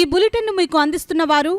ఈ బులెటిన్ మీకు అందిస్తున్న వారు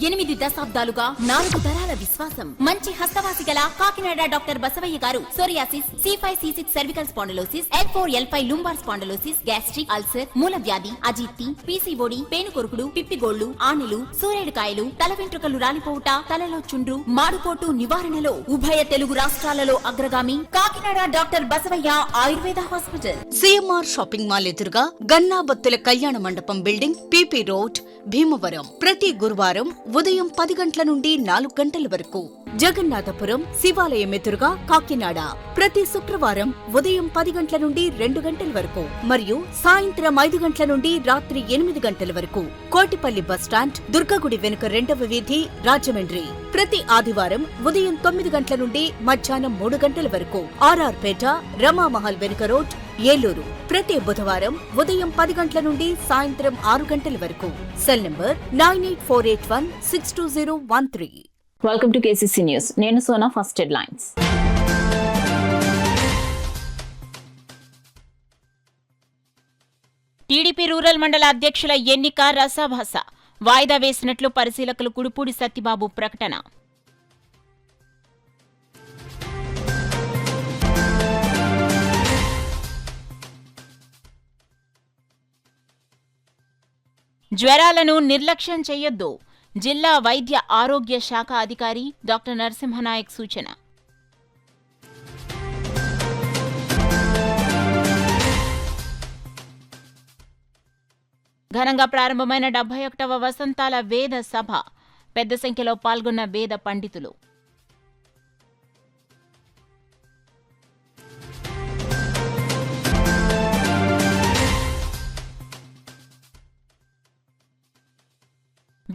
8 దశాబ్దాలుగా 4 తరాల విశ్వాసం. మంచి హస్తవాసి గల కాకినాడ డాక్టర్ బసవయ్య గారు psoriasis, C5C6 cervical spondylosis, L4L5 lumbar spondylosis, gastric ulcer, మూల వ్యాధి, అజీర్తి, పీసీఓడి, పేనుకొరుకుడు, పిప్పిగోళ్లు, ఆనెలు, సూరేడుకాయలు, తల వెంట్రుకలు రాలిపోవుట, తలలో చుండ్రు, మాడుకోటు నివారణలో ఉభయ తెలుగు రాష్ట్రాలలో అగ్రగామి Kakinada doctor Basavaiah Ayurveda hospital. CMR shopping mall ఎదురుగా గన్నాబత్తుల కళ్యాణ మండపం బిల్డింగ్, పిపి రోడ్, భీమవరం. ప్రతి గురువారం ఉదయం 10 గంటల నుండి 4 గంటల వరకు. జగన్నాథపురం శివాలయం ఎదురుగా కాకినాడ ప్రతి శుక్రవారం ఉదయం 10 గంటల నుండి 2 గంటల వరకు మరియు సాయంత్రం 5 గంటల నుండి రాత్రి 8 గంటల వరకు. కోటిపల్లి బస్టాండ్, దుర్గగుడి వెనుక 2వ వీధి, రాజమండ్రి. ప్రతి ఆదివారం ఉదయం 9 గంటల నుండి మధ్యాహ్నం 3 గంటల వరకు. ఆర్ఆర్ పేట, రమామహల్ వెనుక రోడ్, ఏలూరు. ప్రతి బుధవారం ఉదయం 10 గంటల నుండి సాయంత్రం 6 గంటల వరకు. Cell number 9848162013. Welcome to KCC news. నేను Sona. First headlines. TDP rural మండల అధ్యక్షుల ఎన్నిక రసాభాస. వాయిదా వేసినట్లు పరిశీలకులు కుడుపూడి సత్యబాబు ప్రకటన. జ్వరాలను నిర్లక్ష్యం చేయొద్దు. జిల్లా వైద్య ఆరోగ్య శాఖ అధికారి డాక్టర్ నరసింహనాయక్ సూచన. ఘనంగా ప్రారంభమైన 71వ వసంతాల వేద సభ. పెద్ద సంఖ్యలో పాల్గొన్న వేద పండితులు.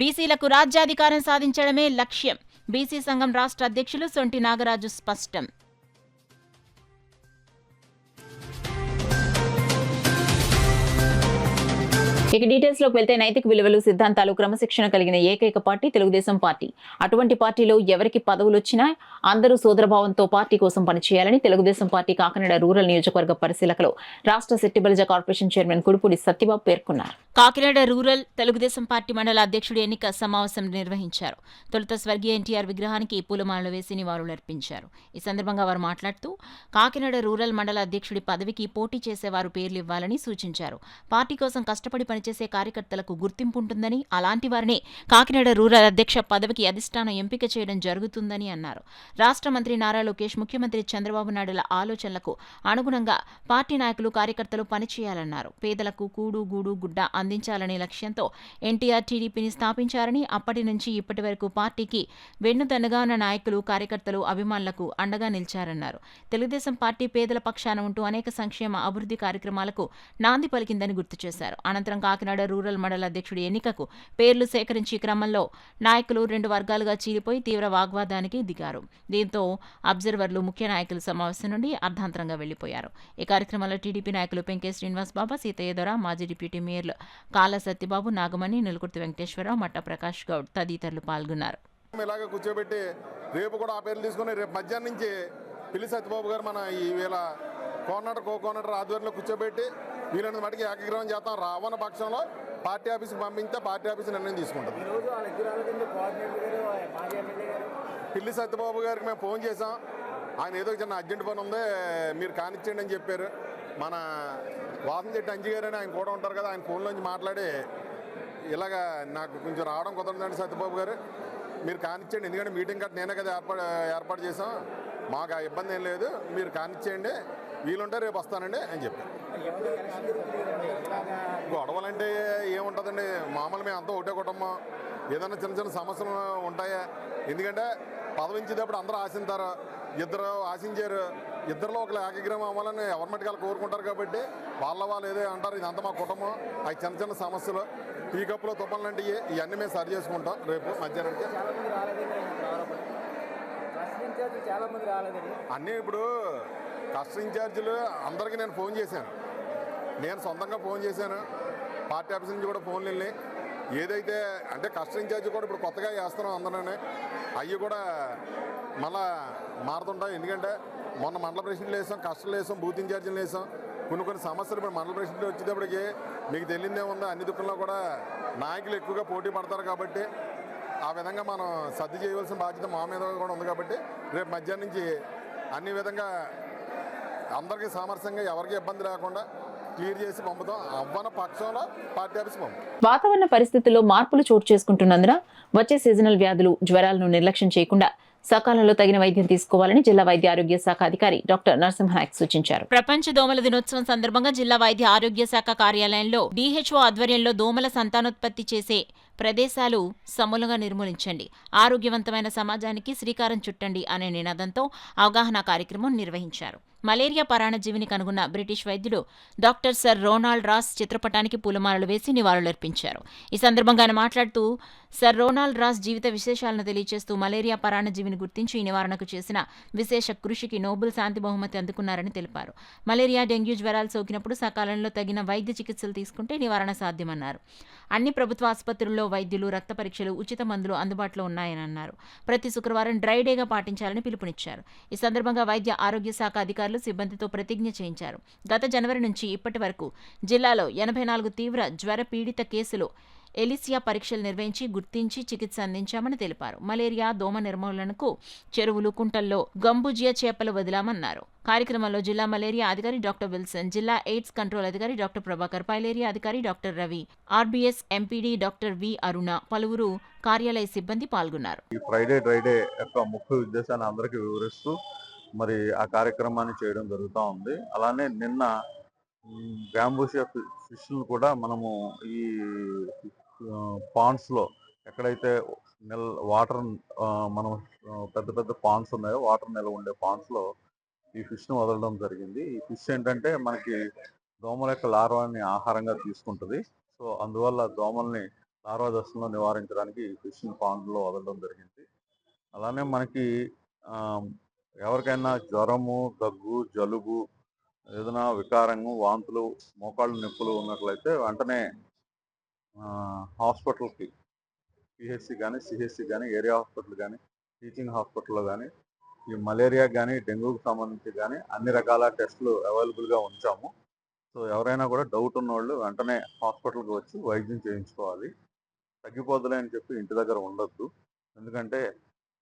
బీసీలకు రాజ్యాధికారం సాధించడమే లక్ష్యం. బీసీ సంఘం రాష్ట్ర అధ్యక్షులు సొంటి నాగరాజు స్పష్టం. ఇక డీటెయిల్స్ లోకి వెళ్తే నైతిక విలువలు, సిద్ధాంతాలు, క్రమశిక్షణ కలిగిన ఏకైక పార్టీ తెలుగుదేశం పార్టీ. అటువంటి పార్టీలో ఎవరికి పదవులు వచ్చినా అందరూ సోదరభావంతో పార్టీ కోసం పనిచేయాలని తెలుగుదేశం పార్టీ కాకినాడ రూరల్ నియోజకవర్గ పరిశీలకులు రాష్ట్ర శెట్టిబలిజ కార్పొరేషన్ చైర్మన్ కుడుపూడి సత్యబాబు పేర్కొన్నారు. కాకినాడ రూరల్ తెలుగుదేశం పార్టీ మండల అధ్యక్షుడు ఎన్నిక సమావేశం నిర్వహించారు. తొలుత స్వర్గీయ ఎన్టీఆర్ విగ్రహానికి పూలమాలలు వేసి నివాళులర్పించారు. ఈ సందర్భంగా వారు మాట్లాడుతూ కాకినాడ రూరల్ మండల అధ్యక్షుడి పదవికి పోటీ చేసేవారు పేర్లు ఇవ్వాలని సూచించారు. పార్టీ కోసం కష్టపడి పనిచేసే కార్యకర్తలకు గుర్తింపు ఉంటుందని, అలాంటి వారిని కాకినాడ రూరల్ అధ్యక్ష పదవికి అధిష్టానం ఎంపిక చేయడం జరుగుతుందని అన్నారు. రాష్ట్ర మంత్రి నారా లోకేష్, ముఖ్యమంత్రి చంద్రబాబు నాయుడుల ఆలోచనలకు అనుగుణంగా పార్టీ నాయకులు, కార్యకర్తలు పనిచేయాలన్నారు. పేదలకు కూడు, గూడు, గుడ్డ అందించాలనే లక్ష్యంతో ఎన్టీఆర్ టీడీపీని స్థాపించారని, అప్పటి నుంచి ఇప్పటి వరకు పార్టీకి వెన్నుదన్నుగా ఉన్న నాయకులు, కార్యకర్తలు, అభిమానులకు అండగా నిలిచారన్నారు. తెలుగుదేశం పార్టీ పేదల పక్షాన ఉంటూ అనేక సంక్షేమ, అభివృద్ధి కార్యక్రమాలకు నాంది పలికిందని గుర్తు చేశారు. అనంతరం కాకినాడ రూరల్ మండల అధ్యక్షుడి ఎన్నికకు పేర్లు సేకరించి క్రమంలో నాయకులు 2 వర్గాలుగా చీలిపోయి తీవ్ర వాగ్వాదానికి దిగారు. దీంతో అబ్జర్వర్లు ముఖ్య నాయకుల సమావేశం నుండి అర్ధాంతరంగా వెళ్లిపోయారు. ఈ కార్యక్రమంలో టీడీపీ నాయకులు పెంకే శ్రీనివాస్ బాబా, సీతయ్య దొర, మాజీ డిప్యూటీ మేయర్లు కాళ్ళ సత్యబాబు, నాగమణి, నిలుకుర్తి వెంకటేశ్వరరావు, మట్ట ప్రకాష్ గౌడ్ తదితరులు పాల్గొన్నారు. ఇలాగ కూర్చోబెట్టి రేపు కూడా ఆ పేర్లు తీసుకుని రేపు మధ్యాహ్నం నుంచి పిల్లి సత్యబాబు గారు మన ఈవేళ కోఆర్డినేటర్ ఆధ్వర్యంలో కూర్చోబెట్టి వీళ్ళని మటుకు ఏకగ్రహం చేస్తాం. రావణ పక్షంలో పార్టీ ఆఫీస్కి పంపిస్తే పార్టీ ఆఫీస్ నిర్ణయం తీసుకుంటాం. పిల్లి సత్యబాబు గారికి మేము ఫోన్ చేసాం. ఆయన ఏదో చిన్న అర్జెంట్ పని ఉంది, మీరు కానిచ్చేయండి అని చెప్పారు. మన వాసన చెట్టు అంజి గారు అని ఆయన కూడా ఉంటారు కదా, ఆయన ఫోన్లోంచి మాట్లాడి ఇలాగా నాకు కొంచెం రావడం కుదరదండి సత్యబాబు గారు, మీరు కానిచ్చేయండి, ఎందుకంటే మీటింగ్ కట్ట నేనే కదా ఏర్పాటు చేసాం, మాకు ఆ ఇబ్బంది ఏం లేదు, మీరు కానిచ్చేయండి, వీలుంటే రేపు వస్తానండి అని చెప్పారు. గొడవలంటే ఏముంటుందండి, మామూలు మేము అంతా ఒకటే కుటుంబం. ఏదైనా చిన్న చిన్న సమస్యలు ఉంటాయా, ఎందుకంటే పదవించేటప్పుడు అందరూ ఆశించారు, ఇద్దరు ఆశించారు, ఇద్దరిలో ఒక ఏకగ్రహం అవ్వాలని ఎవరి మట్టుకు కోరుకుంటారు. కాబట్టి వాళ్ళు ఏదో అంటారు, ఇదంతా మా కుటుంబం, అవి చిన్న చిన్న సమస్యలు, టీ కప్పులో తుప్పలు లాంటివి, ఇవన్నీ మేము సరి చేసుకుంటాం రేపు మధ్యాహ్నానికి. అన్నీ ఇప్పుడు కస్టర్ ఇన్ఛార్జీలు అందరికీ నేను ఫోన్ చేశాను, నేను సొంతంగా ఫోన్ చేశాను, పార్టీ ఆఫీస్ నుంచి కూడా ఫోన్లు వెళ్ళి ఏదైతే అంటే కస్టర్ ఇన్ఛార్జీ కూడా ఇప్పుడు కొత్తగా వేస్తున్నాం అందరూ, అవి కూడా మళ్ళా మారుతుంటాయి. ఎందుకంటే మొన్న మండల ప్రెసిడెంట్లు వేసాం, కస్టర్లు వేసాం, బూత్ ఇన్ఛార్జీలు వేసాం, కొన్ని సమస్యలు ఇప్పుడు మండల ప్రెసిడెంట్ వచ్చేటప్పటికి మీకు తెలియదే ఉందా, అన్ని దుఃఖంలో కూడా నాయకులు ఎక్కువగా పోటీ పడతారు కాబట్టి ఆ విధంగా మనం సర్ది చేయవలసిన బాధ్యత మా మీద కూడా ఉంది. కాబట్టి రేపు మధ్యాహ్నం నుంచి అన్ని విధంగా అందరికీ సామరస్యంగా ఎవరికి ఇబ్బంది లేకుండా క్లియర్ చేసి పంపుతాం. అవ్వన పక్షంలో పార్టీ ఆఫీస్ పంపుతాం. వాతావరణ పరిస్థితుల్లో మార్పులు చోటు చేసుకుంటున్నందున వచ్చే సీజనల్ వ్యాధులు, జ్వరాలను నిర్లక్ష్యం చేయకుండా సకాలంలో తగిన వైద్యం తీసుకోవాలని జిల్లా వైద్య ఆరోగ్య శాఖ అధికారి డాక్టర్ నరసింహనాయక్ సూచించారు. ప్రపంచ దోమల దినోత్సవం సందర్భంగా జిల్లా వైద్య ఆరోగ్య శాఖ కార్యాలయంలో DHO ఆధ్వర్యంలో దోమల సంతానోత్పత్తి చేసే ప్రదేశాలు సమూలంగా నిర్మూలించండి, ఆరోగ్యవంతమైన సమాజానికి శ్రీకారం చుట్టండి అనే నినాదంతో అవగాహన కార్యక్రమం నిర్వహించారు. మలేరియా పరాణజీవిని కనుగొన్న బ్రిటిష్ వైద్యుడు డాక్టర్ సర్ రోనాల్డ్ రాస్ చిత్రపటానికి పూలమాలలు వేసి నివాళులర్పించారు. ఈ సందర్భంగా ఆయన మాట్లాడుతూ సర్ రోనాల్డ్ రాస్ జీవిత విశేషాలను తెలియజేస్తూ మలేరియా పరాణజీవిని గుర్తించి ఈ నివారణకు చేసిన విశేష కృషికి నోబెల్ శాంతి బహుమతి అందుకున్నారని తెలిపారు. మలేరియా, డెంగ్యూ జ్వరాలు సోకినప్పుడు సకాలంలో తగిన వైద్య చికిత్సలు తీసుకుంటే నివారణ సాధ్యమన్నారు. అన్ని ప్రభుత్వ ఆసుపత్రుల్లో వైద్యులు, రక్త పరీక్షలు, ఉచిత మందులు అందుబాటులో ఉన్నాయని అన్నారు. ప్రతి శుక్రవారం డ్రై డేగా పాటించాలని పిలుపునిచ్చారు. ఈ సందర్భంగా వైద్య ఆరోగ్య శాఖ అధికారులు సిబ్బందితో ప్రతిజ్ఞ చేయించారు. గత జనవరి నుంచి ఇప్పటి వరకు జిల్లాలో 84 తీవ్ర జ్వర పీడిత కేసులు ఎలిసియా పరీక్షలు నిర్వహించి గుర్తించి చికిత్స అందించామని తెలిపారు. మలేరియా, దోమ నిర్మూలనకు చెరువులు, కుంటల్లో గంబుజియా చేపలు వదిలామన్నారు. కార్యక్రమంలో జిల్లా మలేరియా అధికారి డాక్టర్ విల్సన్, జిల్లా ఎయిడ్స్ కంట్రోల్ అధికారి డాక్టర్ ప్రభాకర్, పైలేరియా అధికారి doctor Ravi, RBS MPD doctor V Aruna, పలువురు కార్యాలయ సిబ్బంది పాల్గొన్నారు. ఈ ఫ్రైడే డ్రై డే యొక్క ముఖ్య ఉద్దేశాన్ని అందరికీ వివరిస్తూ మరి ఆ కార్యక్రమాన్ని చేయడం జరుగుతూ ఉంది. అలానే నిన్న బ్యాంబూషియా ఫిష్ను కూడా మనము ఈ పాండ్స్లో ఎక్కడైతే వాటర్ మనం పెద్ద పెద్ద పాండ్స్ ఉన్నాయో, వాటర్ నిల్వ ఉండే పాండ్స్లో ఈ ఫిష్ను వదలడం జరిగింది. ఈ ఫిష్ ఏంటంటే మనకి దోమల యొక్క లార్వాని ఆహారంగా తీసుకుంటుంది. సో అందువల్ల దోమల్ని లార్వా దశలో నివారించడానికి ఈ ఫిష్ని పాండ్లో వదలడం జరిగింది. అలానే మనకి ఎవరికైనా జ్వరము, దగ్గు, జలుబు, ఏదైనా వికారము, వాంతులు, మోకాళ్ళు నొప్పులు ఉన్నట్లయితే వెంటనే హాస్పిటల్కి PHC కానీ, CHC కానీ, ఏరియా హాస్పిటల్ కానీ, టీచింగ్ హాస్పిటల్లో కానీ ఈ మలేరియా కానీ, డెంగ్యూకి సంబంధించి కానీ అన్ని రకాల టెస్టులు అవైలబుల్గా ఉంచాము. సో ఎవరైనా కూడా డౌట్ ఉన్నవాళ్ళు వెంటనే హాస్పిటల్కి వచ్చి వైద్యం చేయించుకోవాలి. తగ్గిపోదులే అని చెప్పి ఇంటి దగ్గర ఉండొద్దు. ఎందుకంటే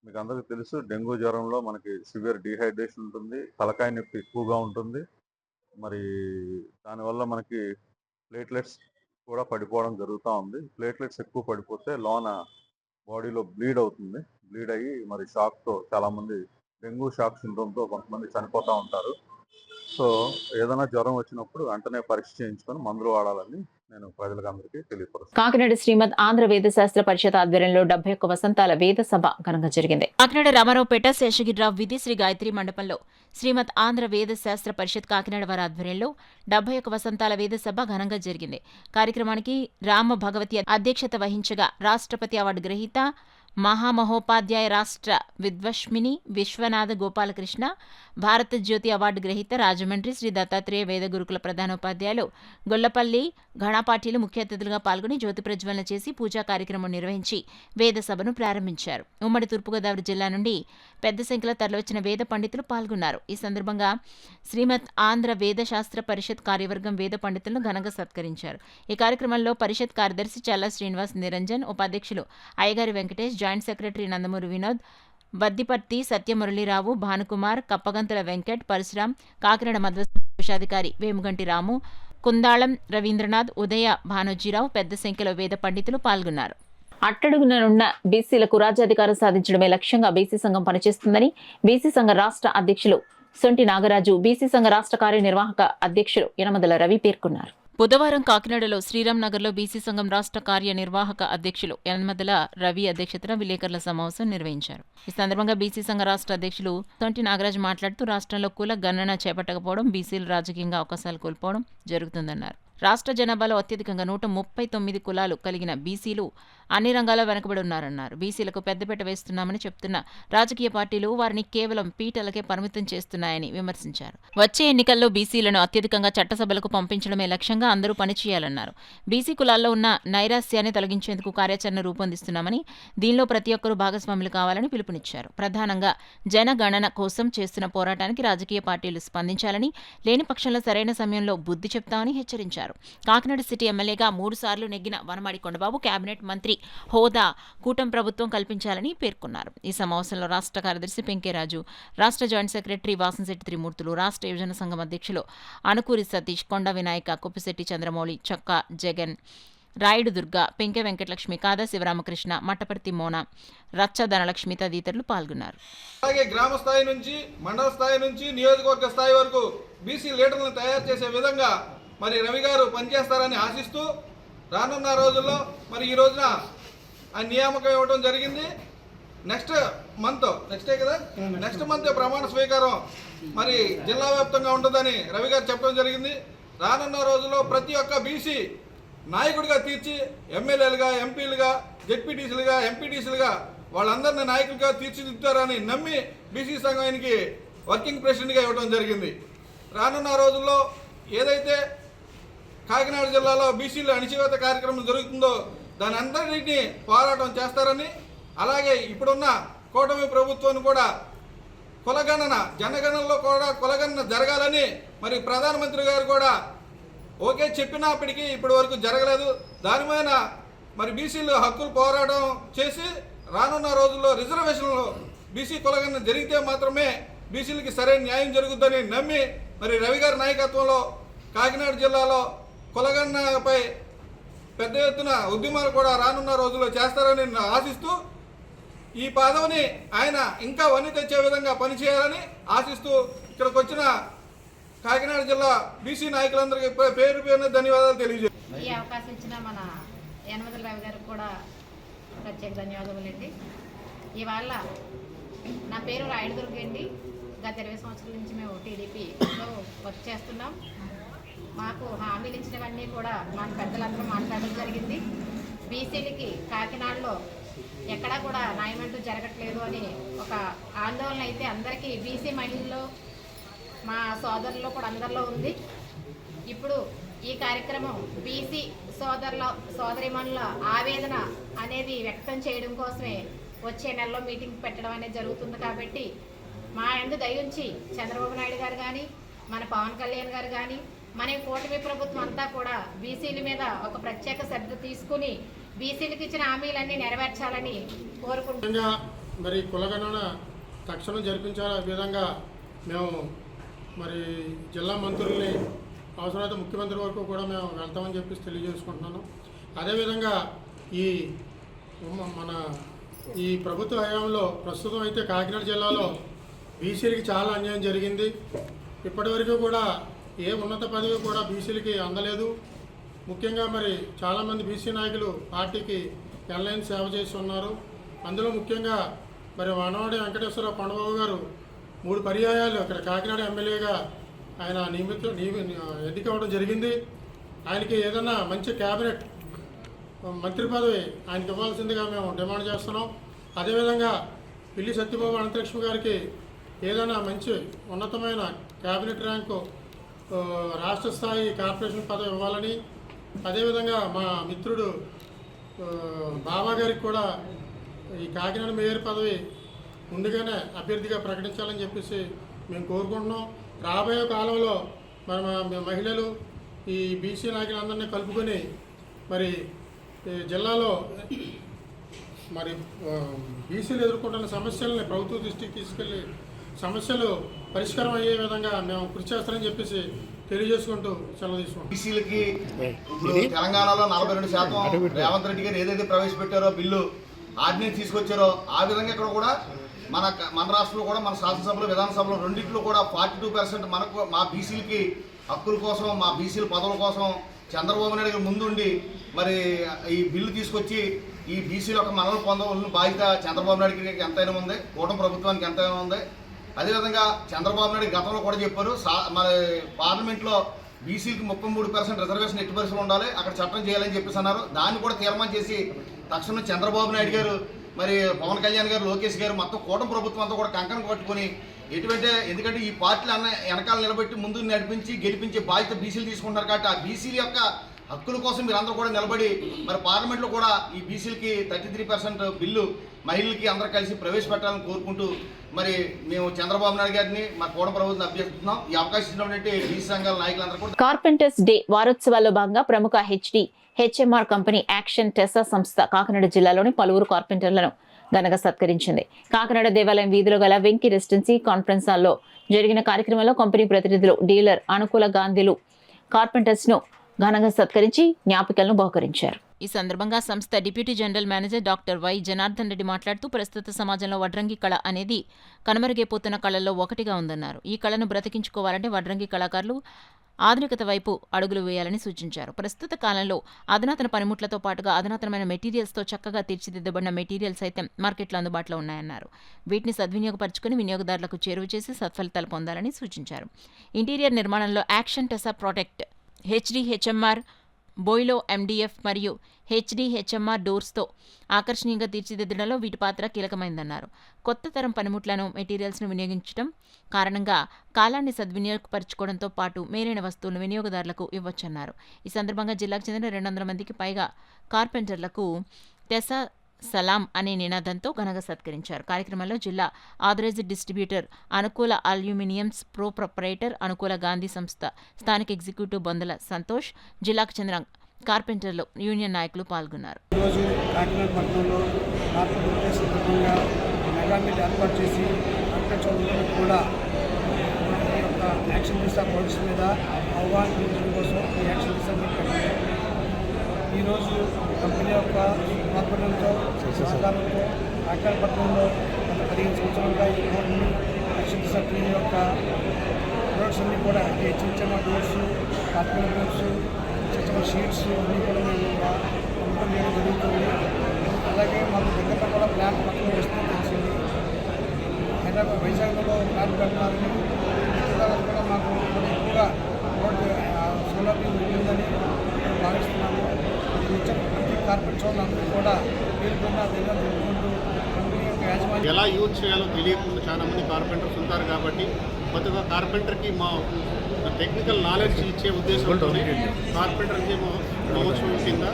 మీకు అందరికీ తెలుసు, డెంగ్యూ జ్వరంలో మనకి సివియర్ డీహైడ్రేషన్ ఉంటుంది, తలకాయ నొప్పి ఎక్కువగా ఉంటుంది. మరి దానివల్ల మనకి ప్లేట్లెట్స్ కూడా పడిపోవడం జరుగుతూ ఉంది. ప్లేట్లెట్స్ ఎక్కువ పడిపోతే లోన బాడీలో బ్లీడ్ అవుతుంది. బ్లీడ్ అయ్యి మరి షాక్తో చాలామంది డెంగ్యూ షాక్ సిండ్రోమ్తో కొంతమంది చనిపోతూ ఉంటారు. సో ఏదైనా జ్వరం వచ్చినప్పుడు వెంటనే పరీక్ష చేయించుకొని మందులు వాడాలని నేను ప్రజలందరికీ తెలియపరుస్తాను. కాకినాడ శ్రీమద్ ఆంధ్ర వేద శాస్త్ర పరిషత్ ఆధ్వర్యంలో 71 వసంతాల వేద సభ ఘనంగా జరిగింది. కాకినాడ రామారావుపేట శేషగిరిరావు వీధి శ్రీ గాయత్రి మండపంలో శ్రీమద్ ఆంధ్ర వేద శాస్త్ర పరిషత్ కాకినాడ వారి ఆధ్వర్యంలో 71 వసంతాల వేద సభ ఘనంగా జరిగింది. కార్యక్రమానికి రామ భగవతి అధ్యక్షత వహించగా రాష్ట్రపతి అవార్డు గ్రహీత మహామహోపాధ్యాయ రాష్ట్ర విద్వష్మిని విశ్వనాథ గోపాలకృష్ణ, భారత జ్యోతి అవార్డు గ్రహీత రాజమండ్రి శ్రీ దత్తాత్రేయ వేద గురుకుల ప్రధానోపాధ్యాయులు గొల్లపల్లి ఘనపాఠీలు ముఖ్య అతిథులుగా పాల్గొని జ్యోతి ప్రజ్వలన చేసి పూజా కార్యక్రమం నిర్వహించి వేద సభను ప్రారంభించారు. ఉమ్మడి తూర్పుగోదావరి జిల్లా నుండి పెద్ద సంఖ్యలో తరలివచ్చిన వేద పండితులు పాల్గొన్నారు. ఈ సందర్భంగా శ్రీమద్ ఆంధ్ర వేద శాస్త్ర పరిషత్ కార్యవర్గం వేద పండితులను ఘనంగా సత్కరించారు. ఈ కార్యక్రమంలో పరిషత్ కార్యదర్శి చల్లా శ్రీనివాస్ నిరంజన్, ఉపాధ్యక్షులు అయ్యగారి వెంకటేష్, జాయింట్ సెక్రటరీ నందమూరి వినోద్, బద్దిపర్తి సత్యమురళీరావు, భానుకుమార్, కప్పగంతుల వెంకట్, పరశురాం, కాకినాడ మద్రసా కోశాధికారి వేముగంటి రాము, కుందాళం రవీంద్రనాథ్, ఉదయ భానోజీరావు, పెద్ద సంఖ్యలో వేద పండితులు పాల్గొన్నారు. అట్టడుగుననున్న బీసీలకు రాజ్యాధికారం సాధించడమే లక్ష్యంగా బీసీ సంఘం పనిచేస్తుందని బీసీ సంఘ రాష్ట్ర అధ్యక్షులు సొంటి నాగరాజు, బీసీ సంఘ రాష్ట్ర కార్యనిర్వాహక అధ్యక్షులు యనమదల రవి పేర్కొన్నారు. బుధవారం కాకినాడలో శ్రీరామ్ నగర్లో బీసీ సంఘం రాష్ట్ర కార్యనిర్వాహక అధ్యక్షులు యనమదల రవి అధ్యక్షతన విలేకరుల సమావేశం నిర్వహించారు. ఈ సందర్భంగా బీసీ సంఘ రాష్ట్ర అధ్యక్షులు సొంటి నాగరాజు మాట్లాడుతూ రాష్ట్రంలో కుల గణన చేపట్టకపోవడం, బీసీలు రాజకీయంగా అవకాశాలు కోల్పోవడం జరుగుతుందన్నారు. రాష్ట్ర జనాభాలో అత్యధికంగా 139 కులాలు కలిగిన బీసీలు అన్ని రంగాల్లో వెనకబడి ఉన్నారన్నారు. బీసీలకు పెద్దపీట వేస్తున్నామని చెప్తున్న రాజకీయ పార్టీలు వారిని కేవలం పీటలకే పరిమితం చేస్తున్నాయని విమర్శించారు. వచ్చే ఎన్నికల్లో బీసీలను అత్యధికంగా చట్టసభలకు పంపించడమే లక్ష్యంగా అందరూ పనిచేయాలన్నారు. బీసీ కులాల్లో ఉన్న నైరాస్యాన్ని తొలగించేందుకు కార్యాచరణ రూపొందిస్తున్నామని, దీనిలో ప్రతి ఒక్కరూ భాగస్వాములు కావాలని పిలుపునిచ్చారు. ప్రధానంగా జనగణన కోసం చేస్తున్న పోరాటానికి రాజకీయ పార్టీలు స్పందించాలని, లేని పక్షంలో సరైన సమయంలో బుద్ధి చెప్తామని హెచ్చరించారు. కాకినాడ సిటీ ఎమ్మెల్యేగా 3 సార్లు నెగ్గిన వనమాడి కొండబాబు కేబినెట్ మంత్రి హోదా కూటమి ప్రభుత్వం కల్పించాలని పేర్కొన్నారు. ఈ సమావేశంలో రాష్ట్ర కార్యదర్శి పెంకేరాజు, రాష్ట్ర జాయింట్ సెక్రటరీ వాసంశెట్టి త్రిమూర్తులు, రాష్ట్ర యువజన సంఘం అధ్యక్షులు అనుకూరి సతీష్, కొండ వినాయక, కుప్పిశెట్టి చంద్రమౌళి, చొక్కా జగన్, రాయుడు దుర్గా, పెంకె వెంకటలక్ష్మి, కాదా శివరామకృష్ణ, మట్టపర్తి మోన, రచ్చ ధనలక్ష్మి తదితరులు పాల్గొన్నారు. అలాగే గ్రామ స్థాయి నుంచి మండల స్థాయి నుంచి నియోజకవర్గ స్థాయి వరకు బీసీ లీడర్లను తయారు చేసే విధంగా మరి రవి గారు పనిచేస్తారని ఆశిస్తూ రానున్న రోజుల్లో మరి ఈ రోజున ఆ నియామకం ఇవ్వడం జరిగింది. నెక్స్ట్ మంత్ ప్రమాణ స్వీకారం మరి జిల్లా వ్యాప్తంగా ఉంటుందని రవి గారు చెప్పడం జరిగింది. రానున్న రోజుల్లో ప్రతి ఒక్క బీసీ నాయకుడిగా తీర్చి ఎమ్మెల్యేలుగా, ఎంపీలుగా, జెడ్పీటీసీలుగా, ఎంపీటీసీలుగా వాళ్ళందరినీ నాయకులుగా తీర్చిదిద్దుతారని నమ్మి బీసీ సంఘానికి వర్కింగ్ ప్రెసిడెంట్గా ఇవ్వడం జరిగింది. రానున్న రోజుల్లో ఏదైతే కాకినాడ జిల్లాలో బీసీలు అణిచివేత కార్యక్రమం జరుగుతుందో దాని అందరినీ పోరాటం చేస్తారని, అలాగే ఇప్పుడున్న కూటమి ప్రభుత్వాన్ని కూడా కులగణన, జనగణనలో కూడా కులగణన జరగాలని మరి ప్రధానమంత్రి గారు కూడా ఓకే చెప్పినప్పటికీ ఇప్పటి వరకు జరగలేదు. దానిపైన మరి బీసీలు హక్కులు పోరాటం చేసి రానున్న రోజుల్లో రిజర్వేషన్లు బీసీ కులగణన జరిగితే మాత్రమే బీసీలకి సరైన న్యాయం జరుగుతుందని నమ్మి మరి రవి గారి నాయకత్వంలో కాకినాడ జిల్లాలో కులగణనపై పెద్ద ఎత్తున ఉద్యమాలు కూడా రానున్న రోజుల్లో చేస్తారని ఆశిస్తూ ఈ పదవిని ఆయన ఇంకా వన్ని తెచ్చే విధంగా పనిచేయాలని ఆశిస్తూ ఇక్కడికి వచ్చిన కాకినాడ జిల్లా బీసీ నాయకులందరికీ పేరు పేరున ధన్యవాదాలు తెలియజేస్తాను. ఈ అవకాశం ఇచ్చిన మన యనమల రవి గారికి కూడా ప్రత్యేక ధన్యవాదములండి. ఇవాళ నా పేరు రాయుడు దుర్గా అండి. గత 20 సంవత్సరాల నుంచి మేము టీడీపీలో వర్క్ చేస్తున్నాం. మాకు హామీలు ఇచ్చినవన్నీ కూడా మన పెద్దలందరూ మాట్లాడడం జరిగింది. బీసీలకి కాకినాడలో ఎక్కడా కూడా న్యాయమంటూ జరగట్లేదు అని ఒక ఆందోళన అయితే అందరికీ బీసీ మహిళల్లో, మా సోదరుల్లో కూడా అందరిలో ఉంది. ఇప్పుడు ఈ కార్యక్రమం బీసీ సోదరిమణుల ఆవేదన అనేది వ్యక్తం చేయడం కోసమే వచ్చే నెలలో మీటింగ్ పెట్టడం అనేది జరుగుతుంది. కాబట్టి మా యందు దయించి చంద్రబాబు నాయుడు గారు కానీ, మన పవన్ కళ్యాణ్ గారు కానీ, మన కూటమి ప్రభుత్వం అంతా కూడా బీసీల మీద ఒక ప్రత్యేక శ్రద్ధ తీసుకుని బీసీలకు ఇచ్చిన హామీలన్నీ నెరవేర్చాలని కోరుకుంటున్నాం. మరి కులగణన తక్షణం జరిపించాల విధంగా మేము మరి జిల్లా మంత్రుల్ని, అవసరమైతే ముఖ్యమంత్రి వరకు కూడా మేము వెళ్తామని చెప్పేసి తెలియజేసుకుంటున్నాను. అదేవిధంగా ఈ ప్రభుత్వ హయాంలో ప్రస్తుతం అయితే కాకినాడ జిల్లాలో బీసీలకి చాలా అన్యాయం జరిగింది. ఇప్పటివరకు కూడా ఏ ఉన్నత పదవి కూడా బీసీలకి అందలేదు. ముఖ్యంగా మరి చాలామంది బీసీ నాయకులు పార్టీకి ఎన్లైన్ సేవ చేసి ఉన్నారు. అందులో ముఖ్యంగా మరి వనవాడి వెంకటేశ్వరరావు కొండబాబు గారు 3 పర్యాయాలు అక్కడ కాకినాడ ఎమ్మెల్యేగా ఆయన ఎన్నిక అవ్వడం జరిగింది. ఆయనకి ఏదైనా మంచి క్యాబినెట్ మంత్రి పదవి ఆయనకి ఇవ్వాల్సిందిగా మేము డిమాండ్ చేస్తున్నాం. అదేవిధంగా పిల్లి సత్యబాబు అనంతలక్ష్మి గారికి ఏదైనా మంచి ఉన్నతమైన క్యాబినెట్ ర్యాంకు రాష్ట్ర స్థాయి కార్పొరేషన్ పదవి ఇవ్వాలని, అదేవిధంగా మా మిత్రుడు బాబా గారికి కూడా ఈ కాకినాడ మేయర్ పదవి ముందుగానే అభ్యర్థిగా ప్రకటించాలని చెప్పేసి మేము కోరుకుంటున్నాం. రాబోయే కాలంలో మరి మా మహిళలు ఈ బీసీ నాయకులందరినీ కలుపుకొని మరి జిల్లాలో మరి బీసీలు ఎదుర్కొంటున్న సమస్యలని ప్రభుత్వ దృష్టికి తీసుకెళ్లి సమస్యలు పరిష్కారం అయ్యే విధంగా మేము కృషి చేస్తామని చెప్పేసి తెలియజేసుకుంటూ సెలవు తీసుకుంటాం. బీసీలకి తెలంగాణలో 42% రేవంత్ రెడ్డి గారు ఏదైతే ప్రవేశపెట్టారో బిల్లు ఆర్డినెన్స్ తీసుకొచ్చారో ఆ విధంగా ఇక్కడ కూడా మన రాష్ట్రంలో కూడా మన శాసనసభలో, విధానసభలో రెండింటిలో కూడా 42% మనకు మా బీసీలకి హక్కుల కోసం, మా బీసీల పదవుల కోసం చంద్రబాబు నాయుడు గారు ముందుండి మరి ఈ బిల్లు తీసుకొచ్చి ఈ బీసీల యొక్క మనల్ని పొందవలసిన బాధ్యత చంద్రబాబు నాయుడు గారికి ఎంతైనా ఉంది, కూటమి ప్రభుత్వానికి ఎంతైనా ఉంది. అదేవిధంగా చంద్రబాబు నాయుడు గతంలో కూడా చెప్పారు, మరి పార్లమెంట్లో బీసీలకి 33% రిజర్వేషన్ ఎట్టి పరిస్థితులు ఉండాలి, అక్కడ చట్టం చేయాలని చెప్పేసి అన్నారు. దాన్ని కూడా తీర్మానం చేసి తక్షణం చంద్రబాబు నాయుడు గారు, మరి పవన్ కళ్యాణ్ గారు, లోకేష్ గారు, మొత్తం కూటమి ప్రభుత్వం అంతా కూడా కంకణం కట్టుకొని ఎందుకంటే ఈ పార్టీలు వెనకాల నిలబెట్టి ముందు నడిపించి గెలిపించే బాధ్యత బీసీలు తీసుకుంటారు కాబట్టి ఆ బీసీల యొక్క హక్కుల కోసం మీరందరూ కూడా నిలబడి మరి పార్లమెంట్లో కూడా ఈ బీసీలకి 33% బిల్లు మహిళలకి అందరూ కలిసి ప్రవేశపెట్టాలని కోరుకుంటూ మరి మేము చంద్రబాబు నాయుడు గారిని మా కూటమి ప్రభుత్వం అభ్యర్థిస్తున్నాం. ఈ అవకాశం ఇచ్చినటువంటి బీసీ సంఘాల నాయకులందరూ కూడా కార్పెంటర్స్ డే వారోత్సవాల్లో భాగంగా ప్రముఖ హెచ్ఎంఆర్ కంపెనీ యాక్షన్ టెసా సంస్థ కాకినాడ జిల్లాలోని పలువురు కార్పెంటర్లను ఘనంగా సత్కరించింది. కాకినాడ దేవాలయం వీధిలో గల వెంకీ రెసిడెన్సీ కాన్ఫరెన్స్ హాల్లో జరిగిన కార్యక్రమంలో కంపెనీ ప్రతినిధులు, డీలర్ అనుకూల గాంధీలు కార్పెంటర్స్ ను ఘనంగా సత్కరించి జ్ఞాపికలను బహుకరించారు. ఈ సందర్భంగా సంస్థ deputy general manager doctor why Janardhan Reddy మాట్లాడుతూ ప్రస్తుత సమాజంలో వడ్రంగి కళ అనేది కనుమరుగైపోతున్న కళల్లో ఒకటిగా ఉందన్నారు. ఈ కళను బ్రతికించుకోవాలంటే వడ్రంగి కళాకారులు ఆధునికత వైపు అడుగులు వేయాలని సూచించారు. ప్రస్తుత కాలంలో అధునాతన పనిముట్లతో పాటుగా అధునాతనమైన మెటీరియల్స్తో చక్కగా తీర్చిదిద్దబడిన మెటీరియల్స్ అయితే మార్కెట్లో అందుబాటులో ఉన్నాయన్నారు. వీటిని సద్వినియోగపరుచుకుని వినియోగదారులకు చేరువ చేసి సత్ఫలితాలు పొందాలని సూచించారు. ఇంటీరియర్ నిర్మాణంలో యాక్షన్ టెసా ప్రొటెక్ట్, హెచ్డిహెచ్ఎంఆర్ బోయిలో ఎండిఎఫ్ మరియు హెచ్డిహెచ్ఎంఆర్ డోర్స్తో ఆకర్షణీయంగా తీర్చిదిద్దడంలో వీటి పాత్ర కీలకమైందన్నారు. కొత్త తరం పనిముట్లను, మెటీరియల్స్ను వినియోగించడం కారణంగా కాలాన్ని సద్వినియోగపరచుకోవడంతో పాటు మేలైన వస్తువులను వినియోగదారులకు ఇవ్వొచ్చన్నారు. ఈ సందర్భంగా జిల్లాకు చెందిన 200 మందికి పైగా కార్పెంటర్లకు టెసా సలాం అనే నినాదంతో ఘనంగా సత్కరించారు. కార్యక్రమంలో జిల్లా ఆథరైజ్డ్ డిస్ట్రిబ్యూటర్ అనుకూల అల్యూమినియంస్ ప్రొప్రైటర్ అనుకూల గాంధీ సంస్థ స్థానిక ఎగ్జిక్యూటివ్ బొందల సంతోష్, జిల్లాకు చెందిన కార్పెంటర్లు, యూనియన్ నాయకులు పాల్గొన్నారు. ఈరోజు కాకినాడ పట్టణంలో కార్పెంటర్ సందర్భంగా మెగా మీట్ ఏర్పాటు చేసి కార్పెంటర్ కూడా ఈ యొక్క యాక్షన్ దిశ ప్రొడక్ట్స్ మీద అవగాహన పెంచడం కోసం ఈ యాక్షన్ దిశ పెట్టారు. ఈరోజు కంపెనీ యొక్క కార్పొరేట్తో సహకారంతో కాకినాడ పట్టణంలో గత 15 సంవత్సరాలుగా ఈ రోడ్ని యాక్షన్ దిశ ట్రైన్ యొక్క ప్రొడక్ట్స్ అన్నీ కూడా చిన్న డోర్స్, కార్పెంటర్ డోర్స్, చిన్న షీట్స్ అన్నీ కూడా మేము అమ్మకం చేయడం జరుగుతుంది. అలాగే మాకు దగ్గర కూడా ప్లాంట్ పక్కన వస్తూ తెలిసింది. హైదరాబాద్ వైజాగ్లో ప్లాంట్ పెట్టాలని మిగతాలకు కూడా మాకు ఎక్కువగా రోడ్డు సౌలభ్యం ఉంటుందని భావిస్తున్నాము. ప్రతి కార్పొరేట్ చోట్లందరూ కూడా పేరుకున్న విధంగా జరుపుకుంటూ కంపెనీ యొక్క యాజమాన్యం ఎలా యూజ్ చేయాలో తెలియకుండా చాలా మంది కార్పెంటర్స్ ఉంటారు కాబట్టి కొత్తగా కార్పెంటర్కి మా టెక్నికల్ నాలెడ్జ్ ఇచ్చే ఉద్దేశంతో కార్పెంటర్కి మహోత్సవం కింద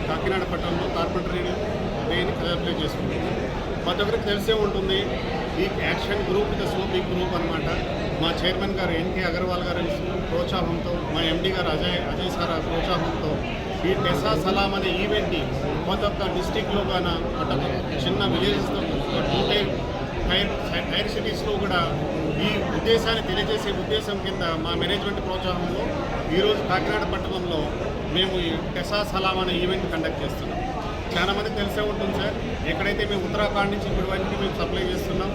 కాకినాడ పట్టణంలో కార్పెంటర్ డేని సెలబ్రేట్ చేసుకుంటుంది. ప్రతి ఒక్కరికి తెలిసే ఉంటుంది ఈ action group the so big group అనమాట. మా చైర్మన్ గారు ఎన్కే అగర్వాల్ గారి ప్రోత్సాహంతో, మా ఎండి గారు అజయ్ సార్ ప్రోత్సాహంతో ఈ టెసా సలాం అనే ఈవెంట్ని ప్రతి ఒక్క డిస్టిక్లో కానీ అటు చిన్న విలేజెస్తో 2 టైర్ సిటీస్లో కూడా ఈ ఉద్దేశాన్ని తెలియజేసే ఉద్దేశం కింద మా మేనేజ్మెంట్ ప్రోత్సాహంలో ఈరోజు కాకినాడ పట్టణంలో మేము ఈ టెసా సలాం అనే ఈవెంట్ కండక్ట్ చేస్తున్నాం. చాలా మందికి తెలిసే ఉంటుంది సార్, ఎక్కడైతే మేము ఉత్తరాఖండ్ నుంచి ఇప్పటి వరకు మేము సప్లై చేస్తున్నాం.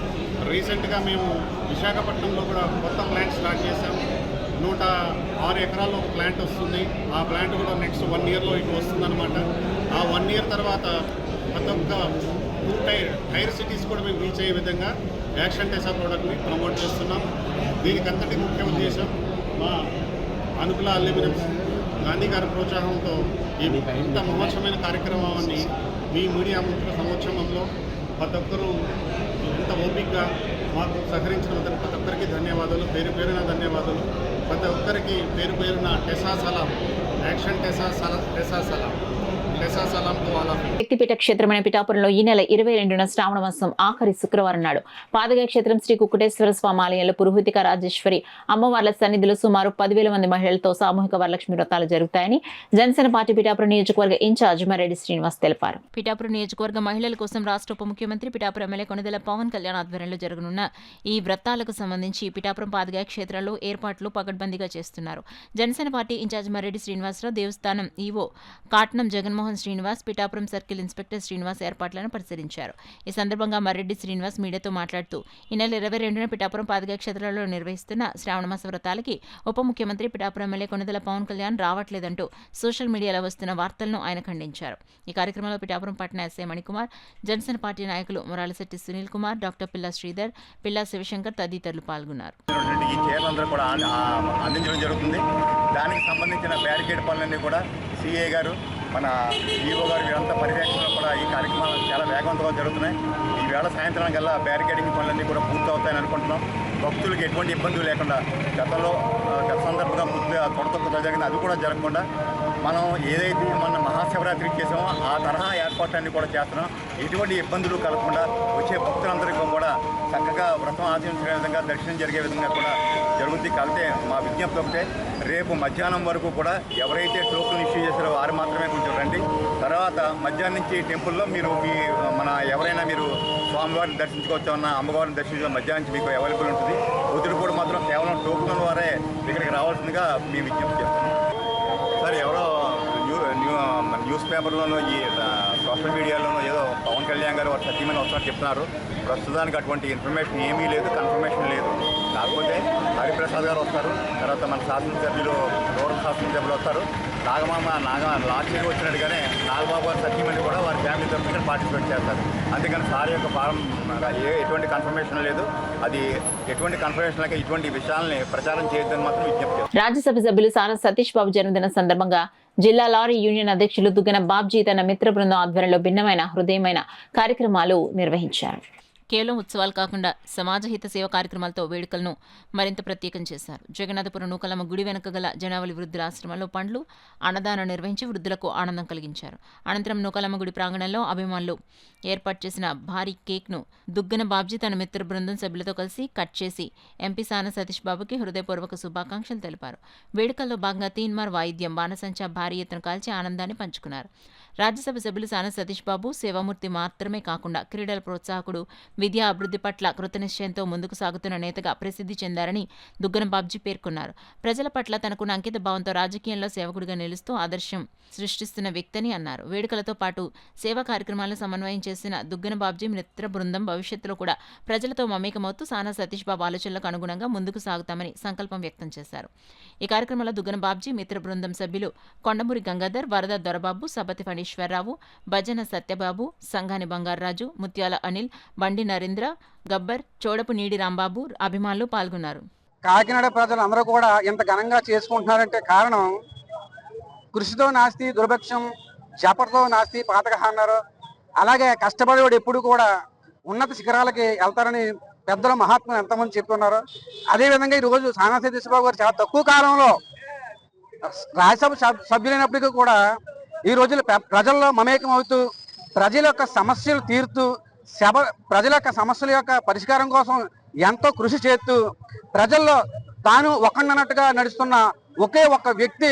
రీసెంట్గా మేము విశాఖపట్నంలో కూడా కొత్త ప్లాంట్ స్టార్ట్ చేసాము. 106 ఎకరాల్లో ఒక ప్లాంట్ వస్తుంది. ఆ ప్లాంట్ కూడా నెక్స్ట్ 1 ఇయర్లో ఇటు వస్తుందన్నమాట. ఆ 1 ఇయర్ తర్వాత ప్రతి ఒక్క 2 టైర్ సిటీస్ కూడా మేము రీచ్ అయ్యే విధంగా యాక్షన్ టెసా ప్రోడక్ట్ని ప్రమోట్ చేస్తున్నాం. దీనికి అంతటి ముఖ్య ఉద్దేశం మా అనుకూల అల్యూమినియం గాంధీ గారి ప్రోత్సాహంతో ఈ ఇంత మహోత్సవమైన కార్యక్రమాన్ని మీ మీడియా మిత్రుల సమక్షంలో ప్రతి ఒక్కరూ ఇంత ఓపికగా మాకు సహకరించిన ప్రతి ఒక్కరికి ధన్యవాదాలు, పేరు పేరున ధన్యవాదాలు. ప్రతి ఒక్కరికి పేరు పేరున టెసా సలాం, యాక్షన్ టెసా సలాం, టెసా సలాం టు ఆల్ ఆఫ్ యు. శక్తిపీఠ క్షేత్రమైన పిఠాపురంలో ఈ నెల 22న శ్రావణ మాసం ఆఖరి శుక్రవారం నాడు పాదగా క్షేత్రం శ్రీ కుక్కుటేశ్వర స్వామి ఆలయంలో పురోహితిక రాజేశ్వరి అమ్మవార్ల సన్నిధిలో సుమారు 10,000 మంది మహిళలతో సామూహిక వరలక్ష్మి వ్రతాలు జరుగుతాయని జనసేన పార్టీ పిఠాపురం నియోజకవర్గ ఇన్ఛార్జ్ మరెడ్డి శ్రీనివాస్ తెలిపారు. పిఠాపురం నియోజకవర్గ మహిళల కోసం రాష్ట్ర ఉప ముఖ్యమంత్రి పిఠాపురం ఎమ్మెల్యే కొణిదెల పవన్ కళ్యాణ్ ఆధ్వర్యంలో జరగనున్న ఈ వ్రతాలకు సంబంధించి పిఠాపురం పాదగా క్షేత్రంలో ఏర్పాట్లు పకడ్బందీగా చేస్తున్నారు. జనసేన పార్టీ ఇన్ఛార్జ్ మరెడ్డి శ్రీనివాసరావు, దేవస్థానం EO Katnam Jaganmohan Srinivas, Pithapuram circle inspector Srinivas ఏర్పాట్లను పరిశీలించారు. ఈ సందర్భంగా మరెడ్డి శ్రీనివాస్ మీడియాతో మాట్లాడుతూ ఈ నెల 22న పిఠాపురం పాదగా క్షేత్రాల్లో నిర్వహిస్తున్న శ్రావణమాస వ్రతాలకి ఉప ముఖ్యమంత్రి పిఠాపురం ఎమ్మెల్యే కొణిదెల పవన్ కళ్యాణ్ రావట్లేదంటూ సోషల్ మీడియాలో వస్తున్న వార్తలను ఆయన ఖండించారు. ఈ కార్యక్రమంలో పిఠాపురం పట్టణ ఎస్ఐ మణికుమార్, జనసేన పార్టీ నాయకులు మురాలశెట్టి సునీల్ కుమార్, డాక్టర్ పిల్లా శ్రీధర్, పిల్లా శివశంకర్ తదితరులు పాల్గొన్నారు. అందించడం జరుగుతుంది. దానికి సంబంధించిన బ్యారికేడ్ పనులన్నీ కూడా సిఏ గారు మన ఈఓ గారు వీరంతా పర్యవేక్షణలో కూడా ఈ కార్యక్రమాలు చాలా వేగవంతంగా జరుగుతున్నాయి. ఈవేళ సాయంత్రం కల్లా బ్యారికేడింగ్ పనులన్నీ కూడా పూర్తవుతాయని అనుకుంటున్నాం. భక్తులకు ఎటువంటి ఇబ్బందులు లేకుండా గత సందర్భంగా పూర్తిగా తొడతొక్క జరిగింది, అది కూడా జరగకుండా మనం ఏదైతే మన మహాశివరాత్రికి చేసామో ఆ తరహా ఏర్పాట్లన్నీ కూడా చేస్తున్నాం. ఎటువంటి ఇబ్బందులు కలగకుండా వచ్చే భక్తులందరికీ కూడా చక్కగా వ్రతం ఆచరించే విధంగా దర్శనం జరిగే విధంగా కూడా జరుగుతుంది. కలితే మా విజ్ఞప్తి ఒకటే, రేపు మధ్యాహ్నం వరకు కూడా ఎవరైతే టోకెన్ ఇష్యూ చేశారో వారు మాత్రమే కొంచెం రండి. తర్వాత మధ్యాహ్నం నుంచి టెంపుల్లో మీరు ఎవరైనా మీరు స్వామివారిని దర్శించుకోవచ్చన్నా అమ్మవారిని దర్శించుకో మధ్యాహ్నం నుంచి మీకు అవైలబుల్ ఉంటుంది. ఒత్తిడి కూడా మాత్రం కేవలం టోకెన్ వారే ఇక్కడికి రావాల్సిందిగా మేము విజ్ఞప్తి చేస్తాం. సార్ ఎవరో న్యూస్ పేపర్లోనూ ఈ సోషల్ మీడియాలోనూ ఏదో పవన్ కళ్యాణ్ గారు వారు సత్యమని వస్తున్నట్టు చెప్తున్నారు. ప్రస్తుతానికి అటువంటి ఇన్ఫర్మేషన్ ఏమీ లేదు, కన్ఫర్మేషన్ లేదు. కాకపోతే హరిప్రసాద్ గారు వస్తారు, తర్వాత మన శాసనసభ్యులు రూరల్ శాసనసభ్యులు వస్తారు. లాస్ట్ ఇయర్ వచ్చినట్టుగానే నాగబాబు గారు సత్యమని కూడా వారి ఫ్యామిలీ తరఫున ఇక్కడ పార్టిసిపేట్ చేస్తారు. అందుకని సార్ యొక్క ఫారం ఎటువంటి కన్ఫర్మేషన్ లేదు. అది ఎటువంటి కన్ఫర్మేషన్ ఇటువంటి విషయాలని ప్రచారం చేయొద్దని మాత్రం విజ్ఞప్తి. రాజ్యసభ సభ్యులు సానా సతీష్ బాబు జన్మదిన సందర్భంగా జిల్లా లారీ యూనియన్ అధ్యక్షులు దుగ్గన బాబ్జీ తన మిత్ర బృందం ఆధ్వర్యంలో భిన్నమైన హృదయమైన కార్యక్రమాలు నిర్వహించారు. కేవలం ఉత్సవాలు కాకుండా సమాజహిత సేవ కార్యక్రమాలతో వేడుకలను మరింత ప్రత్యేకం చేశారు. జగన్నాథపురం నూకలమ్మ గుడి వెనుక గల జనావళి వృద్ధుల ఆశ్రమంలో పండ్లు అన్నదానం నిర్వహించి వృద్ధులకు ఆనందం కలిగించారు. అనంతరం నూకలమ్మ గుడి ప్రాంగణంలో అభిమానులు ఏర్పాటు చేసిన భారీ కేక్ను దుగ్గన బాబ్జీ తన మిత్ర బృందం సభ్యులతో కలిసి కట్ చేసి ఎంపీ సానా సతీష్ బాబుకి హృదయపూర్వక శుభాకాంక్షలు తెలిపారు. వేడుకల్లో భాగంగా తీన్మార్ వాయిద్యం, బాణసంచా భారీ ఎత్తున కాల్చి ఆనందాన్ని పంచుకున్నారు. రాజ్యసభ సభ్యులు సానా సతీష్ బాబు సేవామూర్తి మాత్రమే కాకుండా క్రీడల ప్రోత్సాహకుడు, విద్యా అభివృద్ధి పట్ల కృతనిశ్చయంతో ముందుకు సాగుతున్న నేతగా ప్రసిద్ధి చెందారని దుగ్గన బాబ్జీ పేర్కొన్నారు. ప్రజల పట్ల తనకున్న అంకిత భావంతో రాజకీయంలో సేవకుడిగా నిలుస్తూ ఆదర్శం సృష్టిస్తున్న వ్యక్తిని అన్నారు. వేడుకలతో పాటు సేవా కార్యక్రమాలను సమన్వయం చేసిన దుగ్గన బాబ్జీ మిత్ర బృందం భవిష్యత్తులో కూడా ప్రజలతో మమేకమవుతూ సానా సతీష్ బాబు ఆలోచనలకు అనుగుణంగా ముందుకు సాగుతామని సంకల్పం వ్యక్తం చేశారు. ఈ కార్యక్రమంలో దుగ్గన బాబ్జీ మిత్ర బృందం సభ్యులు కొండమూరి గంగాధర్, వరద దొరబాబు, సబతి ఫణీశ్వరరావు, భజన సత్యబాబు, సంఘాని బంగారాజు, ముత్యాల అనిల్, బండి నరేంద్ర, గబ్బర్, చోడపు నీడి రాంబాబు అభిమానులు పాల్గొన్నారు. కాకినాడ ప్రజలు అందరూ కూడా ఇంత ఘనంగా చేసుకుంటున్నారంటే కారణం కృషితో నాస్తి దుర్భిక్షం, జపతో నాస్తి పాతక అన్నారు. అలాగే కష్టపడేవాడు ఎప్పుడు కూడా ఉన్నత శిఖరాలకి వెళ్తారని పెద్దల మహాత్ములు ఎంతమంది చెప్తున్నారు. అదేవిధంగా ఈరోజు సానా సతీష్ బాబు గారు చాలా తక్కువ కాలంలో రాజ్యసభ సభ్యులైనప్పటికీ కూడా ఈ రోజుల్లో ప్రజల్లో మమేకం అవుతూ ప్రజల యొక్క సమస్యలు తీరుతూ ప్రజల యొక్క సమస్యల యొక్క పరిష్కారం కోసం ఎంతో కృషి చేస్తూ ప్రజల్లో తాను ఒకన్నట్టుగా నడుస్తున్న ఒకే ఒక్క వ్యక్తి,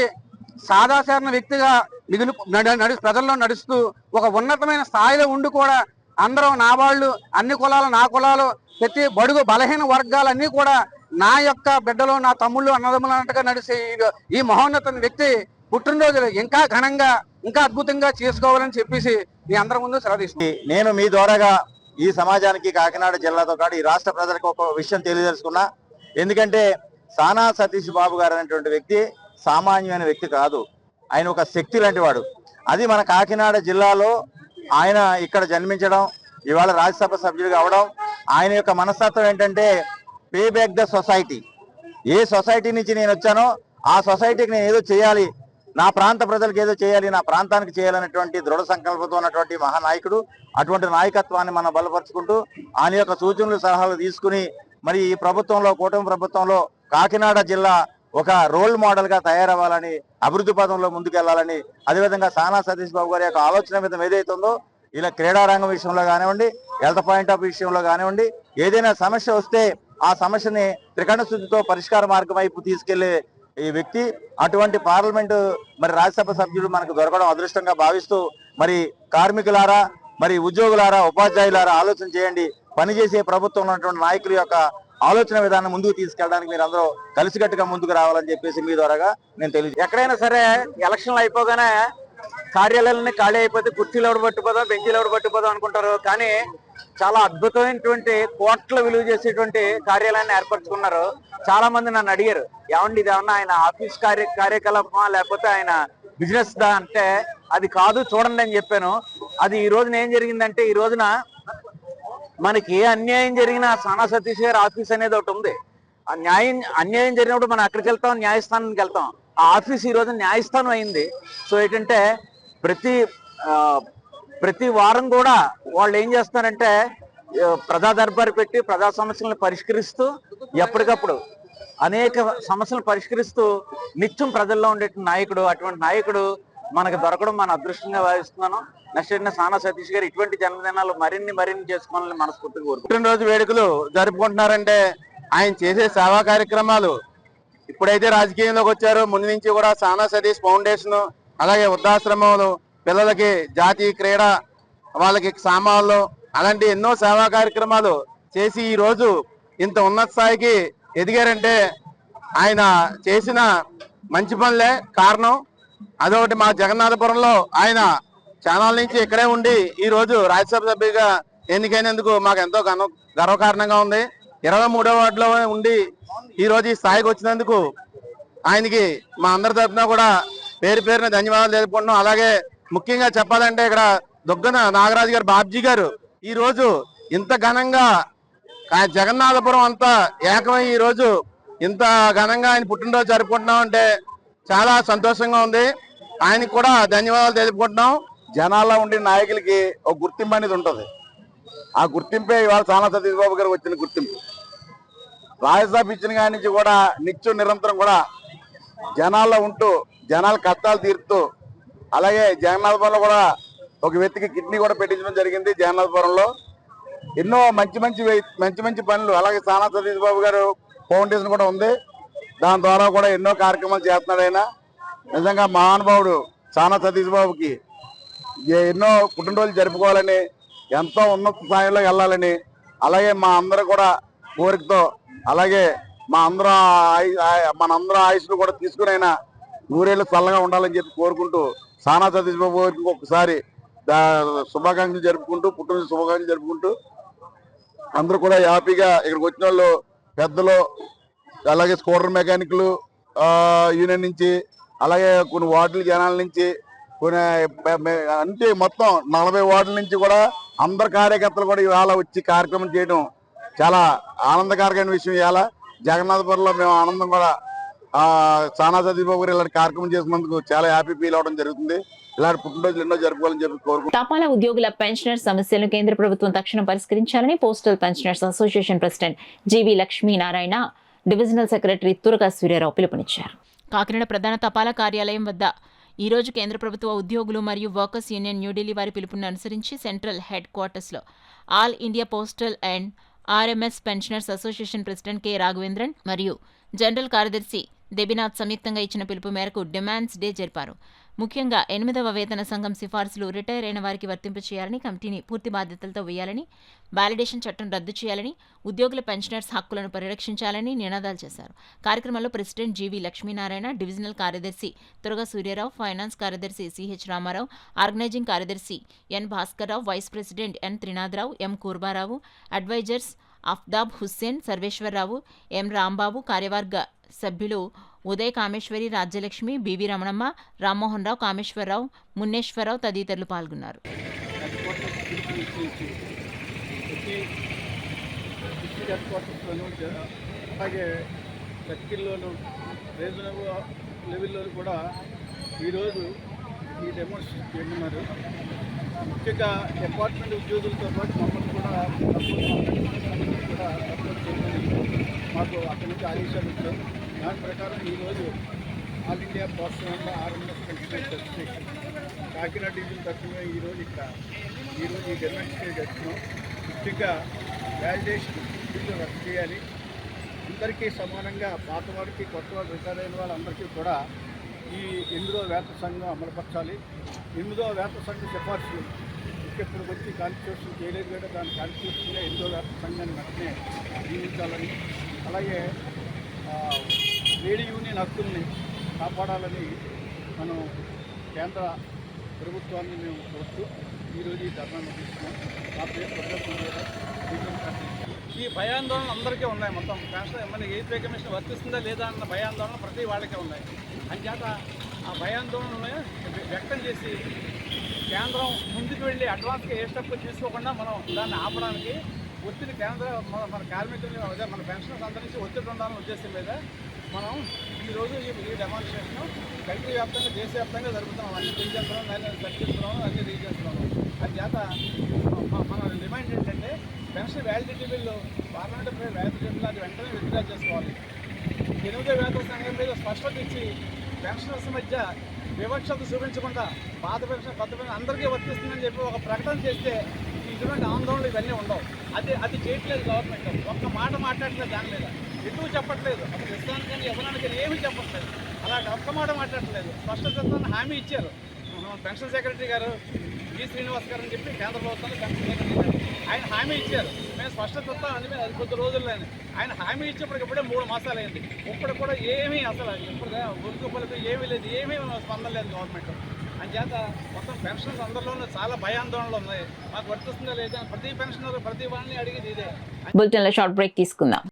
సాధారణ వ్యక్తిగా ప్రజల్లో నడుస్తూ ఒక ఉన్నతమైన స్థాయిలో ఉండి కూడా అందరూ నా వాళ్ళు, అన్ని కులాలు నా కులాలు, ప్రతి బడుగు బలహీన వర్గాలన్నీ కూడా నా యొక్క బిడ్డలు, నా తమ్ముళ్ళు, అన్నదమ్ములు అన్నట్టుగా నడిచే ఈ మహోన్నత వ్యక్తి పుట్టినరోజులు ఇంకా ఘనంగా ఇంకా అద్భుతంగా చేసుకోవాలని చెప్పేసి మీ అందరి ముందు సెలవుస్తుంది. నేను మీ ద్వారాగా ఈ సమాజానికి, కాకినాడ జిల్లాతో పాటు ఈ రాష్ట్ర ప్రజలకు ఒక విషయం తెలియదలుచుకున్నా. ఎందుకంటే సానా సతీష్ బాబు గారు అనేటువంటి వ్యక్తి సామాన్యమైన వ్యక్తి కాదు. ఆయన ఒక శక్తి లాంటి వాడు. అది మన కాకినాడ జిల్లాలో ఆయన ఇక్కడ జన్మించడం, ఇవాళ రాజ్యసభ సభ్యుడిగా అవడం, ఆయన యొక్క మనస్తత్వం ఏంటంటే pay back the society. A society నుంచి నేను వచ్చానో ఆ సొసైటీకి నేను ఏదో చేయాలి, నా ప్రాంత ప్రజలకు ఏదో చేయాలి, నా ప్రాంతానికి చేయాలనేటువంటి దృఢ సంకల్పంతో ఉన్నటువంటి మహానాయకుడు. అటువంటి నాయకత్వాన్ని మనం బలపరుచుకుంటూ ఆయన యొక్క సూచనలు సలహాలు తీసుకుని మరి ఈ ప్రభుత్వంలో, కూటమి ప్రభుత్వంలో కాకినాడ జిల్లా ఒక రోల్ మోడల్ గా తయారవ్వాలని, అభివృద్ధి పదంలో ముందుకెళ్లాలని, అదేవిధంగా సానా సతీష్ బాబు గారి యొక్క ఆలోచన మీద ఏదైతుందో ఇలా క్రీడారంగం విషయంలో కానివ్వండి, హెల్త్ పాయింట్ ఆఫ్ విషయంలో కానివ్వండి, ఏదైనా సమస్య వస్తే ఆ సమస్యని త్రికరణ శుద్ధితో పరిష్కార మార్గం వైపు తీసుకెళ్లే ఈ వ్యక్తి. అటువంటి పార్లమెంటు మరి రాజ్యసభ సభ్యులు మనకు దొరకడం అదృష్టంగా భావిస్తూ మరి కార్మికులారా, మరి ఉద్యోగులారా, ఉపాధ్యాయులారా ఆలోచన చేయండి. పనిచేసే ప్రభుత్వంలో ఉన్నటువంటి నాయకుల యొక్క ఆలోచన విధానం ముందుకు తీసుకెళ్ళడానికి మీరు అందరూ కలిసికట్టుగా ముందుకు రావాలని చెప్పేసి మీ ద్వారాగా నేను తెలియదు. ఎక్కడైనా సరే ఎలక్షన్లు అయిపోగానే కార్యాలయాలన్నీ ఖాళీ అయిపోతే కుర్చీలు ఎవరు పట్టుకుపోదాం, బెంచీలు ఎవరు పట్టుకుపోదాం అనుకుంటారు. కానీ చాలా అద్భుతమైనటువంటి కోట్ల విలువ చేసేటువంటి కార్యాలయాన్ని ఏర్పరచుకున్నారు. చాలా మంది నన్ను అడిగారు, ఏమండి ఇది ఏమన్నా ఆయన ఆఫీస్ కార్యకలాపమా లేకపోతే ఆయన బిజినెస్ దా అంటే అది కాదు చూడండి అని చెప్పాను. అది ఈ రోజున ఏం జరిగిందంటే, ఈ రోజున మనకి ఏ అన్యాయం జరిగినా సానా సతీష్ గారి ఆఫీస్ అనేది ఒకటి ఉంది. ఆ అన్యాయం జరిగినప్పుడు మనం అక్కడికి వెళ్తాం, న్యాయస్థానానికి వెళ్తాం. ఆ ఆఫీస్ ఈ రోజు న్యాయస్థానం అయింది. సో ఏంటంటే ప్రతి వారం కూడా వాళ్ళు ఏం చేస్తారంటే ప్రజా దర్బారు పెట్టి ప్రజా సమస్యలను పరిష్కరిస్తూ ఎప్పటికప్పుడు అనేక సమస్యలను పరిష్కరిస్తూ నిత్యం ప్రజల్లో ఉండే నాయకుడు, అటువంటి నాయకుడు మనకు దొరకడం మన అదృష్టంగా భావిస్తున్నాను. నెక్స్ట్ సానా సతీష్ గారు ఇటువంటి జన్మదినాలు మరిన్ని చేసుకోవాలని మనస్ఫూర్తిగా కోరుకుంటున్నాను. పుట్టినరోజు వేడుకలు జరుపుకుంటున్నారంటే ఆయన చేసే సేవా కార్యక్రమాలు, ఇప్పుడైతే రాజకీయంలోకి వచ్చారో ముందు నుంచి కూడా సానా సతీష్ ఫౌండేషన్, అలాగే వృద్ధాశ్రమాలు, పిల్లలకి జాతీయ క్రీడ, వాళ్ళకి సామాన్లు, అలాంటి ఎన్నో సేవా కార్యక్రమాలు చేసి ఈ రోజు ఇంత ఉన్నత స్థాయికి ఎదిగారంటే ఆయన చేసిన మంచి పనులే కారణం. అదొకటి, మా జగన్నాథపురంలో ఆయన ఛానల్ నుంచి ఇక్కడే ఉండి ఈ రోజు రాజ్యసభ సభ్యుగా ఎన్నికైనందుకు మాకు ఎంతో గర్వకారణంగా ఉంది. 23వ వార్డులో ఉండి ఈ రోజు ఈ స్థాయికి వచ్చినందుకు ఆయనకి మా అందరి తరఫున కూడా పేరున ధన్యవాదాలు తెలుపుకుంటున్నాం. అలాగే ముఖ్యంగా చెప్పాలంటే ఇక్కడ దుగ్గన నాగరాజు గారు, బాబ్జీ గారు ఈ రోజు ఇంత ఘనంగా జగన్నాథపురం అంతా ఏకమై ఈ రోజు ఇంత ఘనంగా ఆయన పుట్టినరోజు జరుపుకుంటున్నాం అంటే చాలా సంతోషంగా ఉంది. ఆయనకి కూడా ధన్యవాదాలు తెలుపుకుంటున్నాం. జనాల్లో ఉండే నాయకులకి ఒక గుర్తింపు అనేది ఉంటుంది. ఆ గుర్తింపే ఇవాళ సానా సతీష్ బాబు గారు వచ్చిన గుర్తింపు. రాజ్యసభ ఇచ్చిన కాడి నుంచి కూడా నిత్యం నిరంతరం కూడా జనాల్లో ఉంటూ జనాల కష్టాలు తీరుతూ, అలాగే జగన్నాథపురంలో కూడా ఒక వ్యక్తికి కిడ్నీ కూడా పెట్టించడం జరిగింది. జగన్నాథపురంలో ఎన్నో మంచి పనులు, అలాగే సానా సతీష్ బాబు గారు ఫౌండేషన్ కూడా ఉంది. దాని ద్వారా కూడా ఎన్నో కార్యక్రమాలు చేస్తున్నాడు ఆయన. నిజంగా మహానుభావుడు సానా సతీష్ బాబుకి ఎన్నో పుట్టినరోజులు జరుపుకోవాలని, ఎంతో ఉన్నత స్థాయిలో వెళ్ళాలని, అలాగే మా అందరూ కూడా కోరికతో, అలాగే మనందరూ ఆయుష్ను కూడా తీసుకుని అయినా 100 ఏళ్ళు చల్లగా ఉండాలని చెప్పి కోరుకుంటూ సానా సతీష్ బాబు గారికి ఒకసారి శుభాకాంక్షలు జరుపుకుంటూ, పుట్టినరోజు శుభాకాంక్షలు జరుపుకుంటూ అందరూ కూడా హ్యాపీగా ఇక్కడికి వచ్చిన వాళ్ళు పెద్దలు, అలాగే స్కూటర్ మెకానిక్లు యూనియన్ నుంచి, అలాగే కొన్ని వార్డుల జనాల నుంచి, కొన్ని అంటే మొత్తం 40 వార్డుల నుంచి కూడా అందరు కార్యకర్తలు కూడా ఇవాళ వచ్చి కార్యక్రమం చేయడం చాలా ఆనందకరమైన విషయం. ఇవాళ జగన్నాథపురంలో మేము ఆనందం కూడా సానా సతీష్ బాబు గారు ఇలాంటి కార్యక్రమం చేసినందుకు చాలా హ్యాపీ ఫీల్ అవడం జరుగుతుంది. ఇలాంటి పుట్టినరోజులు ఎన్నో జరుపుకోవాలని చెప్పి కోరుకుంటున్నాను. తపాలా ఉద్యోగుల పెన్షనర్ సమస్యలను కేంద్ర ప్రభుత్వం తక్షణం పరిష్కరించాలని పోస్టల్ పెన్షనర్స్ అసోసియేషన్ ప్రెసిడెంట్ జీవి లక్ష్మీనారాయణ, డివిజనల్ సెక్రటరీ తురగా సూర్యారావు పిలుపునిచ్చారు. కాకినాడ ప్రధాన తపాలా కార్యాలయం వద్ద ఈ రోజు కేంద్ర ప్రభుత్వ ఉద్యోగులు మరియు వర్కర్స్ యూనియన్ న్యూఢిల్లీ వారి పిలుపుని అనుసరించి సెంట్రల్ హెడ్ క్వార్టర్స్లో all India postal and RMS pensioners association president K Raghavendran మరియు జనరల్ కార్యదర్శి దెబినాథ్ సంయుక్తంగా ఇచ్చిన పిలుపు మేరకు డిమాండ్స్ డే జరిపారు. ముఖ్యంగా 8వ వేతన సంఘం సిఫార్సులు రిటైర్ అయిన వారికి వర్తింపచేయాలని, కమిటీని పూర్తి బాధ్యతలతో వేయాలని, వాలిడేషన్ చట్టం రద్దు చేయాలని, ఉద్యోగుల పెన్షనర్స్ హక్కులను పరిరక్షించాలని నినాదాలు చేశారు. కార్యక్రమంలో ప్రెసిడెంట్ జీవి లక్ష్మీనారాయణ, డివిజనల్ కార్యదర్శి తురగా సూర్యారావు, ఫైనాన్స్ కార్యదర్శి సిహెచ్ రామారావు, ఆర్గనైజింగ్ కార్యదర్శి N Bhaskararao, vice president N Trinatharao, M Kurbarao, advisors Aftab Hussain, Sarveswararao, M Rambabu, కార్యవర్గ సభ్యులు ఉదయ్ కామేశ్వరి, రాజ్యలక్ష్మి, బివి రమణమ్మ, రామ్మోహన్ రావు, కామేశ్వరరావు, మున్నేశ్వరరావు తదితరులు పాల్గొన్నారు. అలాగే సర్కిల్లోను రీజనబుల్ లెవెల్లో కూడా ఈరోజు ఈ డెమోన్స్ట్రేషన్ చేయమన్నారు. ముఖ్యంగా డిపార్ట్మెంట్ ఉద్యోగులతో పాటు మమ్మల్ని కూడా సపోర్ట్ చేయమని మాకు అక్కడి నుంచి ఆదేశాలు ఇచ్చారు. దాని ప్రకారం ఈరోజు all India postal and RMS pensioners association Kakinada division తరఫున ఈరోజు ఈ డెమోన్స్ట్రేషన్ చేస్తున్నాం. ముఖ్యంగా వాలిడేషన్ బిల్లు రద్దు చేయాలి. అందరికీ సమానంగా పాత వారికి, కొత్త వారు, రిటైర్ అయిన వాళ్ళందరికీ కూడా ఈ 8వ వేతన సంఘం అమలుపరచాలి. 8వ వేతన సంఘం సిఫార్సులు ఇప్పుడు వచ్చి కాన్స్టిట్యూషన్ చేయలేదు కదా, దాని కాన్స్టిట్యూషన్గా 8వ వేతన సంఘాన్ని వెంటనే నియమించాలని, అలాగే ట్రేడ్ యూనియన్ హక్కుల్ని కాపాడాలని మనం కేంద్ర ప్రభుత్వాన్ని మేము కోరుతూ ఈరోజు ఈ ధర్నాను తీసుకున్నాం. నా పేరు ఈ భయాందోళనలు అందరికీ ఉన్నాయి. మొత్తం పెన్షన్ మన ఏ పే కమిషన్ వర్తిస్తుందా లేదా అన్న భయాందోళన ప్రతి వాళ్ళకే ఉన్నాయి. అంచేత ఆ భయాందోళనను వ్యక్తం చేసి కేంద్రం ముందుకు వెళ్ళి అడ్వాన్స్గా ఏ స్టెప్ తీసుకోకుండా మనం దాన్ని ఆపడానికి ఒత్తిడి కేంద్ర మన కార్మికులు మన పెన్షనర్స్ అందరి నుంచి ఒత్తిడి ఉండాలనే ఉద్దేశం మీద మనం ఈరోజు ఈ డెమాన్స్ట్రేషన్ కంట్రీ వ్యాప్తంగా దేశవ్యాప్తంగా జరుగుతున్నాం. అన్ని రీజన్స్లోనూ సర్కిల్స్లోనూ అన్ని రీజన్స్లోనూ. అది చేత మన డిమాండ్ ఏంటంటే pension validity bill parliament validity bill అది వెంటనే విత్డ్రా చేసుకోవాలి. 8వ వేతన సంఘం మీద స్పష్టత ఇచ్చి పెన్షనర్స్ మధ్య వివక్షత చూపించకుండా పాత పెన్షన్ కొత్త పెన్షన్ అందరికీ వర్తిస్తుందని చెప్పి ఒక ప్రకటన చేస్తే ఇటువంటి ఆందోళనలు ఇవన్నీ ఉండవు. అది చేయట్లేదు గవర్నమెంట్. ఒక్క మాట మాట్లాడట్లేదు, దాని మీద ఎటు చెప్పట్లేదు. అసలు ఇస్తాను కానీ ఇవ్వడానికి ఏమీ చెప్పట్లేదు. అలాంటి ఒక్క మాట మాట్లాడట్లేదు. స్పష్టతను హామీ ఇచ్చారు పెన్షన్ సెక్రటరీ గారు వి శ్రీనివాస్ గారు అని చెప్పి కేంద్ర ప్రభుత్వానికి పెన్షన్ సెక్రటరీ గారు ఆయన హామీ ఇచ్చారు. మేము స్పష్టత అని అది కొద్ది రోజుల్లోనే ఆయన హామీ ఇచ్చేప్పటికిప్పుడే 3 మాసాలు అయింది. ఇప్పుడు కూడా ఏమీ అసలు ఇప్పుడు గుర్తు పలుకు ఏమీ లేదు, ఏమీ స్పందన లేదు గవర్నమెంట్. అంచేత మొత్తం పెన్షన్స్ అందరిలోనూ చాలా భయాందోళనలు ఉన్నాయి. మాకు వర్తిస్తుందా లేదా ప్రతి పెన్షనర్ ప్రతి వాళ్ళని అడిగేది ఇదే. బులెటిన్లో షార్ట్ బ్రేక్ తీసుకుందాం.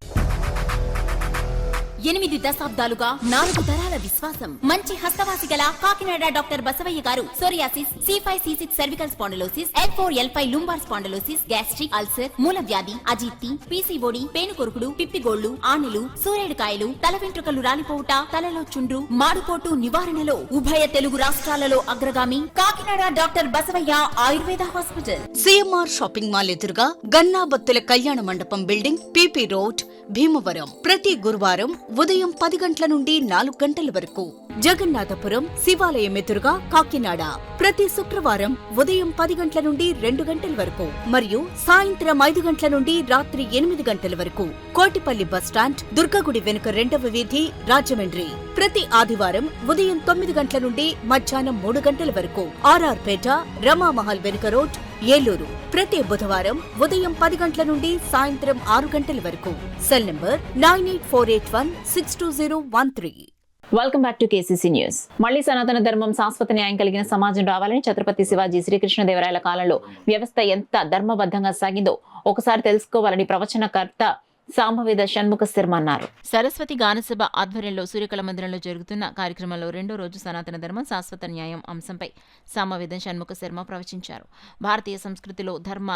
8 దశాబ్దాలుగా 4 తరాల విశ్వాసం. మంచి హస్తవాసి గల కాకినాడ డాక్టర్ బసవయ్య గారు psoriasis, C5, C6 cervical spondylosis, L4, L5 lumbar spondylosis, gastric ulcer, మూలవ్యాధి, అజీర్తి, పీసీఓడి, పేనుకొరుకుడు, పిప్పిగోళ్లు, ఆనెలు, సూరేడుకాయలు, తల వెంట్రుకలు రాలిపోవుట, తలలో చుండ్రు, మాడుపోటు నివారణలో ఉభయ తెలుగు రాష్ట్రాలలో అగ్రగామి Kakinada doctor Basavaiah Ayurveda hospital. CMR shopping mall ఎదురుగా గన్నాబత్తుల కళ్యాణ మండపం బిల్డింగ్, PP రోడ్, భీమవరం. ప్రతి గురువారం ఉదయం 10 గంటల నుండి 4 గంటల వరకు. జగన్నాథపురం శివాలయం ఎదురుగా కాకినాడ ప్రతి శుక్రవారం ఉదయం 10 గంటల నుండి 2 గంటల వరకు మరియు సాయంత్రం 5 గంటల నుండి రాత్రి 8 గంటల వరకు. కోటిపల్లి బస్టాండ్, దుర్గగుడి వెనుక 2వ వీధి, రాజమండ్రి ప్రతి ఆదివారం ఉదయం 9 గంటల నుండి మధ్యాహ్నం 3 గంటల వరకు. RR పేట, రమామహల్ వెనుక రోడ్, ఏలూరు ప్రతి బుధవారం ఉదయం 10 గంటల నుండి సాయంత్రం 6 గంటల వరకు. Cell number 9848162013. Welcome back to KCC news. మళ్లీ సనాతన ధర్మం, శాశ్వత న్యాయం కలిగిన సమాజం రావాలని ఛత్రపతి శివాజీ శ్రీకృష్ణదేవరాయల కాలంలో వ్యవస్థ ఎంత ధర్మబద్ధంగా సాగిందో ఒకసారి తెలుసుకోవాలని ప్రవచనకర్త సామవేద షణ్ముఖ శర్మ అన్నారు. సరస్వతి గానసభ ఆధ్వర్యంలో సూర్యకళ మందిరంలో జరుగుతున్న కార్యక్రమంలో 2వ రోజు సనాతన ధర్మం, శాశ్వత న్యాయం అంశంపై సామవేద షణ్ముఖ శర్మ ప్రవచించారు. భారతీయ సంస్కృతిలో ధర్మ,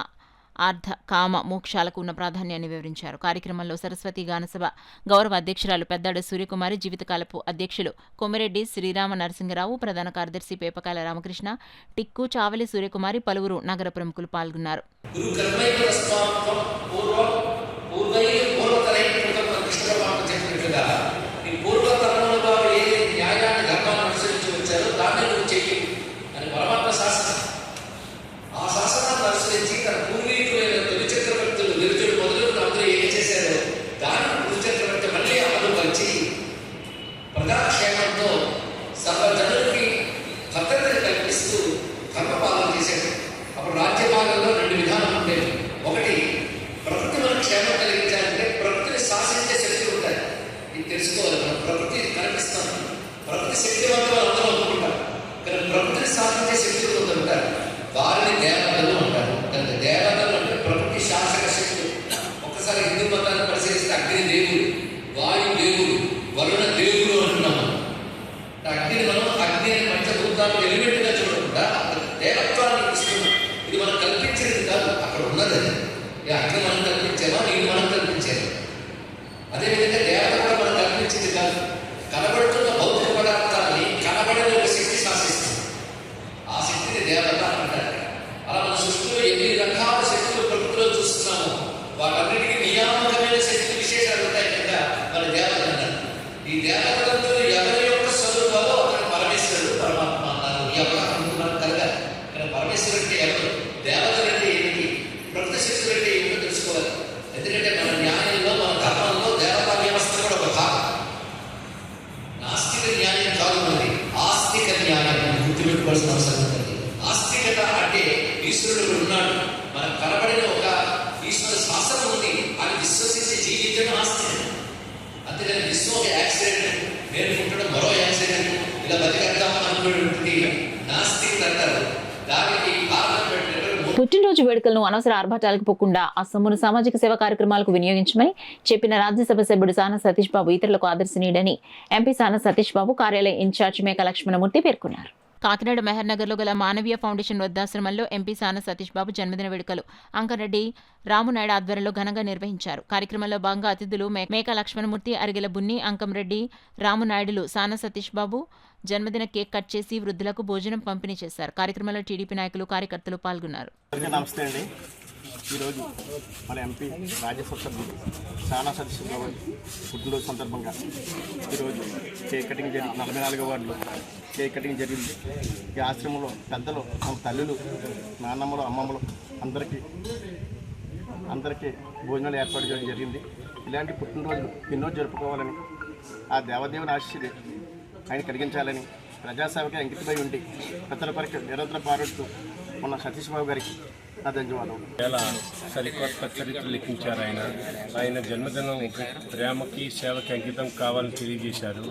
అర్థ, కామ, మోక్షాలకు ఉన్న ప్రాధాన్యాన్ని వివరించారు. కార్యక్రమంలో సరస్వతి గానసభ గౌరవ అధ్యక్షురాలు పెద్దాడ సూర్యకుమారి, జీవితకాలపు అధ్యక్షులు కొమిరెడ్డి శ్రీరామ నరసింగరావు, ప్రధాన కార్యదర్శి పేపకాల రామకృష్ణ, టిక్కు, చావలి సూర్యకుమారి, పలువురు నగర ప్రముఖులు పాల్గొన్నారు. ప్రజాక్షేమంతో సర్వజనులకి భద్రతను కల్పిస్తూ ధర్మపాలన చేశాడు. అప్పుడు రాజ్యపాలనలో 2 విధానాలు ఉండేవి. ఒకటి, ప్రకృతి మనం క్షేమం కలిగించాలంటే ప్రకృతిని శాసించే శక్తులు ఉంటాయి. ఇది తెలుసుకోవాలి. మనం ప్రకృతి కనిపిస్తాం, ప్రకృతి శక్తివంతం అందరూ అనుకుంటాం. కానీ ప్రకృతిని శాసించే శక్తులు ఉంటారు. వారిని దేవతలు అంటారు. దేవతలు అంటే ప్రకృతి శాసక శక్తులు. ఒక్కసారి హిందూ మతాన్ని పరిశీలిస్తే అగ్ని దేవుడు, వాయు దేవుడు, వరుణ దేవుడు అంటున్నాము. అగ్నిని మనం అగ్ని అనే పంచభూతాలను ఎలిమెంట్గా చూడకుండా దేవత్వాన్ని ఇస్తున్నాం. ఇది మనం కల్పించేది కాదు, అక్కడ ఉన్నది. అది ఈ అగ్ని మనం కల్పించామా, నీరు మనం కల్పించాము. అదేవిధంగా దేవత కూడా మనం కల్పించేది కాదు. కనబడుతున్న భౌతిక పదార్థాన్ని కనబడని ఒక శక్తి శాసిస్తుంది. ఆ శక్తిని దేవత అంటారు. అలా మన సృష్టిలో ఎన్ని రకాల శక్తులు ప్రకృతిలో చూస్తున్నామో వాటన్నిటికీ నియామకమైన శక్తి విశేషాలు ఉంటాయి కదా మన దేవత అన్నారు. ఈ దేవతలందరూ ఎవరి యొక్క స్వరూపాలో అతను పరమేశ్వరుడు, పరమాత్మ అన్నారు. ఈ అవగాహన మనకు కలగాలి. కానీ పరమేశ్వరుడు అంటే ఎవరు, దేవతలు అంటే ఏమిటి, ప్రకృతి శక్తులు అంటే ఏమిటో తెలుసుకోవాలి. ఎందుకంటే మన న్యాయంలో, మన ధర్మంలో దేవతా వ్యవస్థ కూడా ఒక భాగం. నాస్తిక న్యాయం కాదు, మరి ఆస్తిక న్యాయం గుర్తుపెట్టుకోవాల్సిన అవసరం ఉంటుంది. ఆస్తికత అంటే ఈశ్వరుడు ఉన్నాడు, మనకు కనబడిన ఒక ఈశ్వర శాసనం ఉంది, అది విశ్వసించి జీవించడం ఆస్తికత. అంతేగాని విశ్వం ఒక యాక్సిడెంట్, నేను పుట్టడం మరో యాక్సిడెంట్, ఇలా బతికేద్దాం అనుకునేటువంటి నాస్తికత అంటారు. దానికి కారణం పెట్టిన పుట్టినరోజు వేడుకలను అనవసర ఆర్భాటాలకు పోకుండా ఆ సొమ్మును సామాజిక సేవా కార్యక్రమాలకు వినియోగించమని చెప్పిన రాజ్యసభ సభ్యుడు సాన సతీష్ బాబు ఇతరులకు ఆదర్శనీయుడని ఎంపీ సాన సతీష్ బాబు కార్యాలయ ఇన్ఛార్జ్ మేక లక్ష్మణమూర్తి పేర్కొన్నారు. కాకినాడ మెహర్ నగర్లో గల మానవీయ ఫౌండేషన్ వృద్ధాశ్రమంలో ఎంపీ సాన సతీష్ బాబు జన్మదిన వేడుకలు అంకరెడ్డి రామునాయుడు ఆధ్వర్యంలో ఘనంగా నిర్వహించారు. కార్యక్రమంలో భాగంగా అతిథులు మేకా లక్ష్మణమూర్తి, అరిగెల బున్ని, అంకంరెడ్డి రామునాయుడులు సాన సతీష్ బాబు జన్మదిన కేక్ కట్ చేసి వృద్ధులకు భోజనం పంపిణీ చేశారు. కార్యక్రమంలో టీడీపీ నాయకులు, కార్యకర్తలు పాల్గొన్నారు. నమస్తే అండి. ఈరోజు మన ఎంపీ రాజ్యసభ సభ్యులు సానా సతీష్ బాబు పుట్టినరోజు సందర్భంగా ఈరోజు కేక్ కటింగ్ జరిగింది. 44వ వార్డులో కేక్ కటింగ్ జరిగింది. ఈ ఆశ్రమంలో పెద్దలు, మన తల్లులు, నాన్నమ్మలు, అమ్మమ్మలు అందరికీ భోజనాలు ఏర్పాటు చేయడం జరిగింది. ఇలాంటి పుట్టినరోజులు ఎన్నో జరుపుకోవాలని, ఆ దేవదేవుని ఆశీస్సులు ఆయన కలిగించాలని, ప్రజాసేవకి అంకితమై ఉండి ప్రజల కొరకు నిరంతర పారుతూ ఉన్న సతీష్ బాబు గారికి నా ధన్యవాదాలు. చాలా సరికొత్త చరిత్ర లిఖించారు. ఆయన జన్మదినం ప్రేమకి, సేవకి అంకితం కావాలని తెలియజేశారు.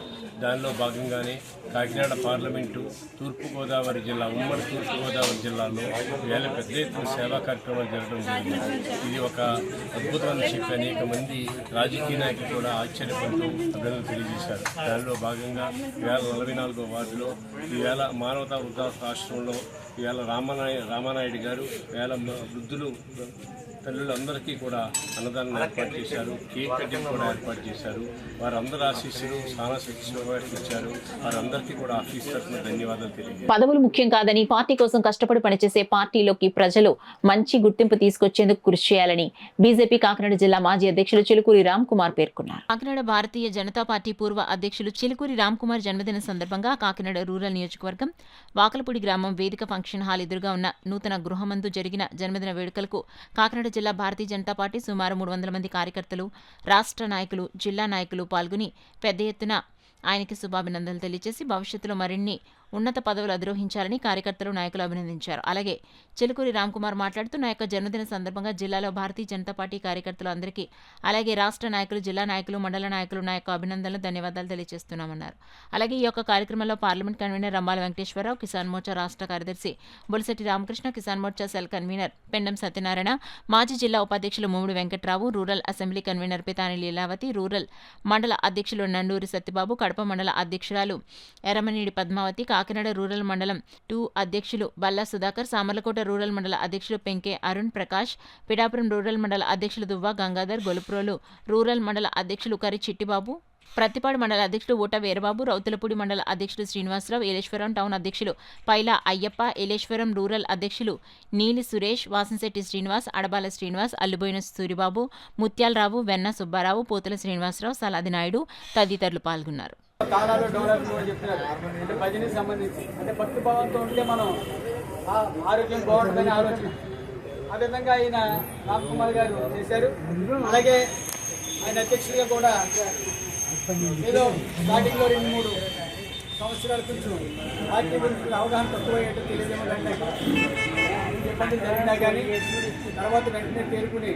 దానిలో భాగంగానే కాకినాడ పార్లమెంటు, తూర్పుగోదావరి జిల్లా, ఉమ్మడి తూర్పుగోదావరి జిల్లాలో వేల పెద్ద ఎత్తున సేవా కార్యక్రమాలు జరగడం జరిగింది. ఇది ఒక అద్భుతమని చెప్పి అనేక మంది రాజకీయ నాయకులు కూడా ఆశ్చర్యపడుతూ అభినందనలు తెలియజేశారు. దానిలో భాగంగా 44వ వార్డులో ఈవేళ మానవతా వృద్ధాశ్రమంలో ఈవేళ రామానాయుడు గారు వృద్ధులు, తల్లులందరికీ కూడా అన్నదానం ఏర్పాటు చేశారు. కేక్ కటింగ్ కూడా ఏర్పాటు చేశారు. వారందరూ ఆశీస్సులు సానా సతీష్ బాబు గారికి ఇచ్చారు. వారందరికీ కూడా ఆఫీస్ తరఫున ధన్యవాదాలు తెలియజేశారు. పదవులు ముఖ్యం కాదని, పార్టీ కోసం కష్టపడి పనిచేసే పార్టీలోకి ప్రజలు మంచి గుర్తింపు తీసుకొచ్చేందుకు కృషి చేయాలని బీజేపీ కాకినాడ జిల్లా మాజీ అధ్యక్షులు చిలుకూరి రామ్ కుమార్ పేర్కొన్నారు. కాకినాడ భారతీయ జనతా పార్టీ పూర్వ అధ్యక్షులు చిలుకూరి రామ్ కుమార్ జన్మదిన సందర్భంగా కాకినాడ రూరల్ నియోజకవర్గం వాకలపూడి గ్రామం వేదిక ఫంక్షన్ హాల్ ఎదురుగా ఉన్న నూతన గృహమందు జరిగిన జన్మదిన వేడుకలకు కాకినాడ జిల్లా భారతీయ జనతా పార్టీ సుమారు 300 మంది కార్యకర్తలు, రాష్ట్ర నాయకులు, జిల్లా నాయకులు పాల్గొని పెద్ద ఎత్తున ఆయనకి శుభాభినందనలు తెలియజేసి భవిష్యత్తులో మరిన్ని ఉన్నత పదవులు అధిరోహించాలని కార్యకర్తలు, నాయకులు అభినందించారు. అలాగే చిలుకూరి రామ్ కుమార్ మాట్లాడుతూ నా యొక్క జన్మదిన సందర్భంగా జిల్లాలో భారతీయ జనతా పార్టీ కార్యకర్తలు అందరికీ, అలాగే రాష్ట్ర నాయకులు, జిల్లా నాయకులు, మండల నాయకులు నా యొక్క అభినందనలు, ధన్యవాదాలు తెలియజేస్తున్నామన్నారు. అలాగే ఈ యొక్క కార్యక్రమంలో పార్లమెంట్ కన్వీనర్ రంబాల వెంకటేశ్వరరావు, కిసాన్ మోర్చా రాష్ట్ర కార్యదర్శి బొలిశెట్టి రామకృష్ణ, కిసాన్ మోర్చా సెల్ కన్వీనర్ పెండం సత్యనారాయణ, మాజీ జిల్లా ఉపాధ్యక్షులు Mummidi Venkatrao, rural assembly convener Pitani Leelavathi, rural మండల అధ్యక్షులు నండూరి సత్యబాబు, కడప మండల అధ్యక్షురాలు ఎర్రమనీడి పద్మావతి, కాకినాడ రూరల్ మండలం 2 అధ్యక్షులు బల్లా సుధాకర్, సామర్లకోట రూరల్ మండల అధ్యక్షులు పెంకే అరుణ్ ప్రకాష్, పిఠాపురం రూరల్ మండల అధ్యక్షులు దువ్వ గంగాధర్, గొలుపురోలు రూరల్ మండల అధ్యక్షులు కరి చిట్టిబాబు, ప్రతిపాడు మండల అధ్యక్షుడు ఊట వీరబాబు, రౌతులపూడి మండల అధ్యక్షుడు శ్రీనివాసరావు, ఏలేశ్వరం టౌన్ అధ్యక్షులు పైలా అయ్యప్ప, ఏలేశ్వరం రూరల్ అధ్యక్షులు నీలి సురేష్, వాసంశెట్టి శ్రీనివాస్, అడబాల శ్రీనివాస్, అల్లుబోయిన సూరిబాబు, ముత్యాలరావు, వెన్న సుబ్బారావు, పోతుల శ్రీనివాసరావు, సలాది నాయుడు తదితరులు పాల్గొన్నారు. కాలాలు డెవలప్మెంట్ అని చెప్తున్నారు. అంటే భజనకి సంబంధించి అంటే భక్తి భావంతో ఉంటే మనం ఆరోగ్యం బాగుంటుందని ఆలోచన. ఆ విధంగా ఆయన రామ్ కుమార్ గారు చేశారు. అలాగే ఆయన అధ్యక్షుడిగా కూడా ఏదో స్టార్టింగ్లో 2-3 సంవత్సరాల కొంచెం పార్టీ గురించి అవగాహన తక్కువయ్యేట్టు తెలియజేయడం ఇబ్బందులు జరిగినా కానీ తర్వాత వెంటనే తేరుకుని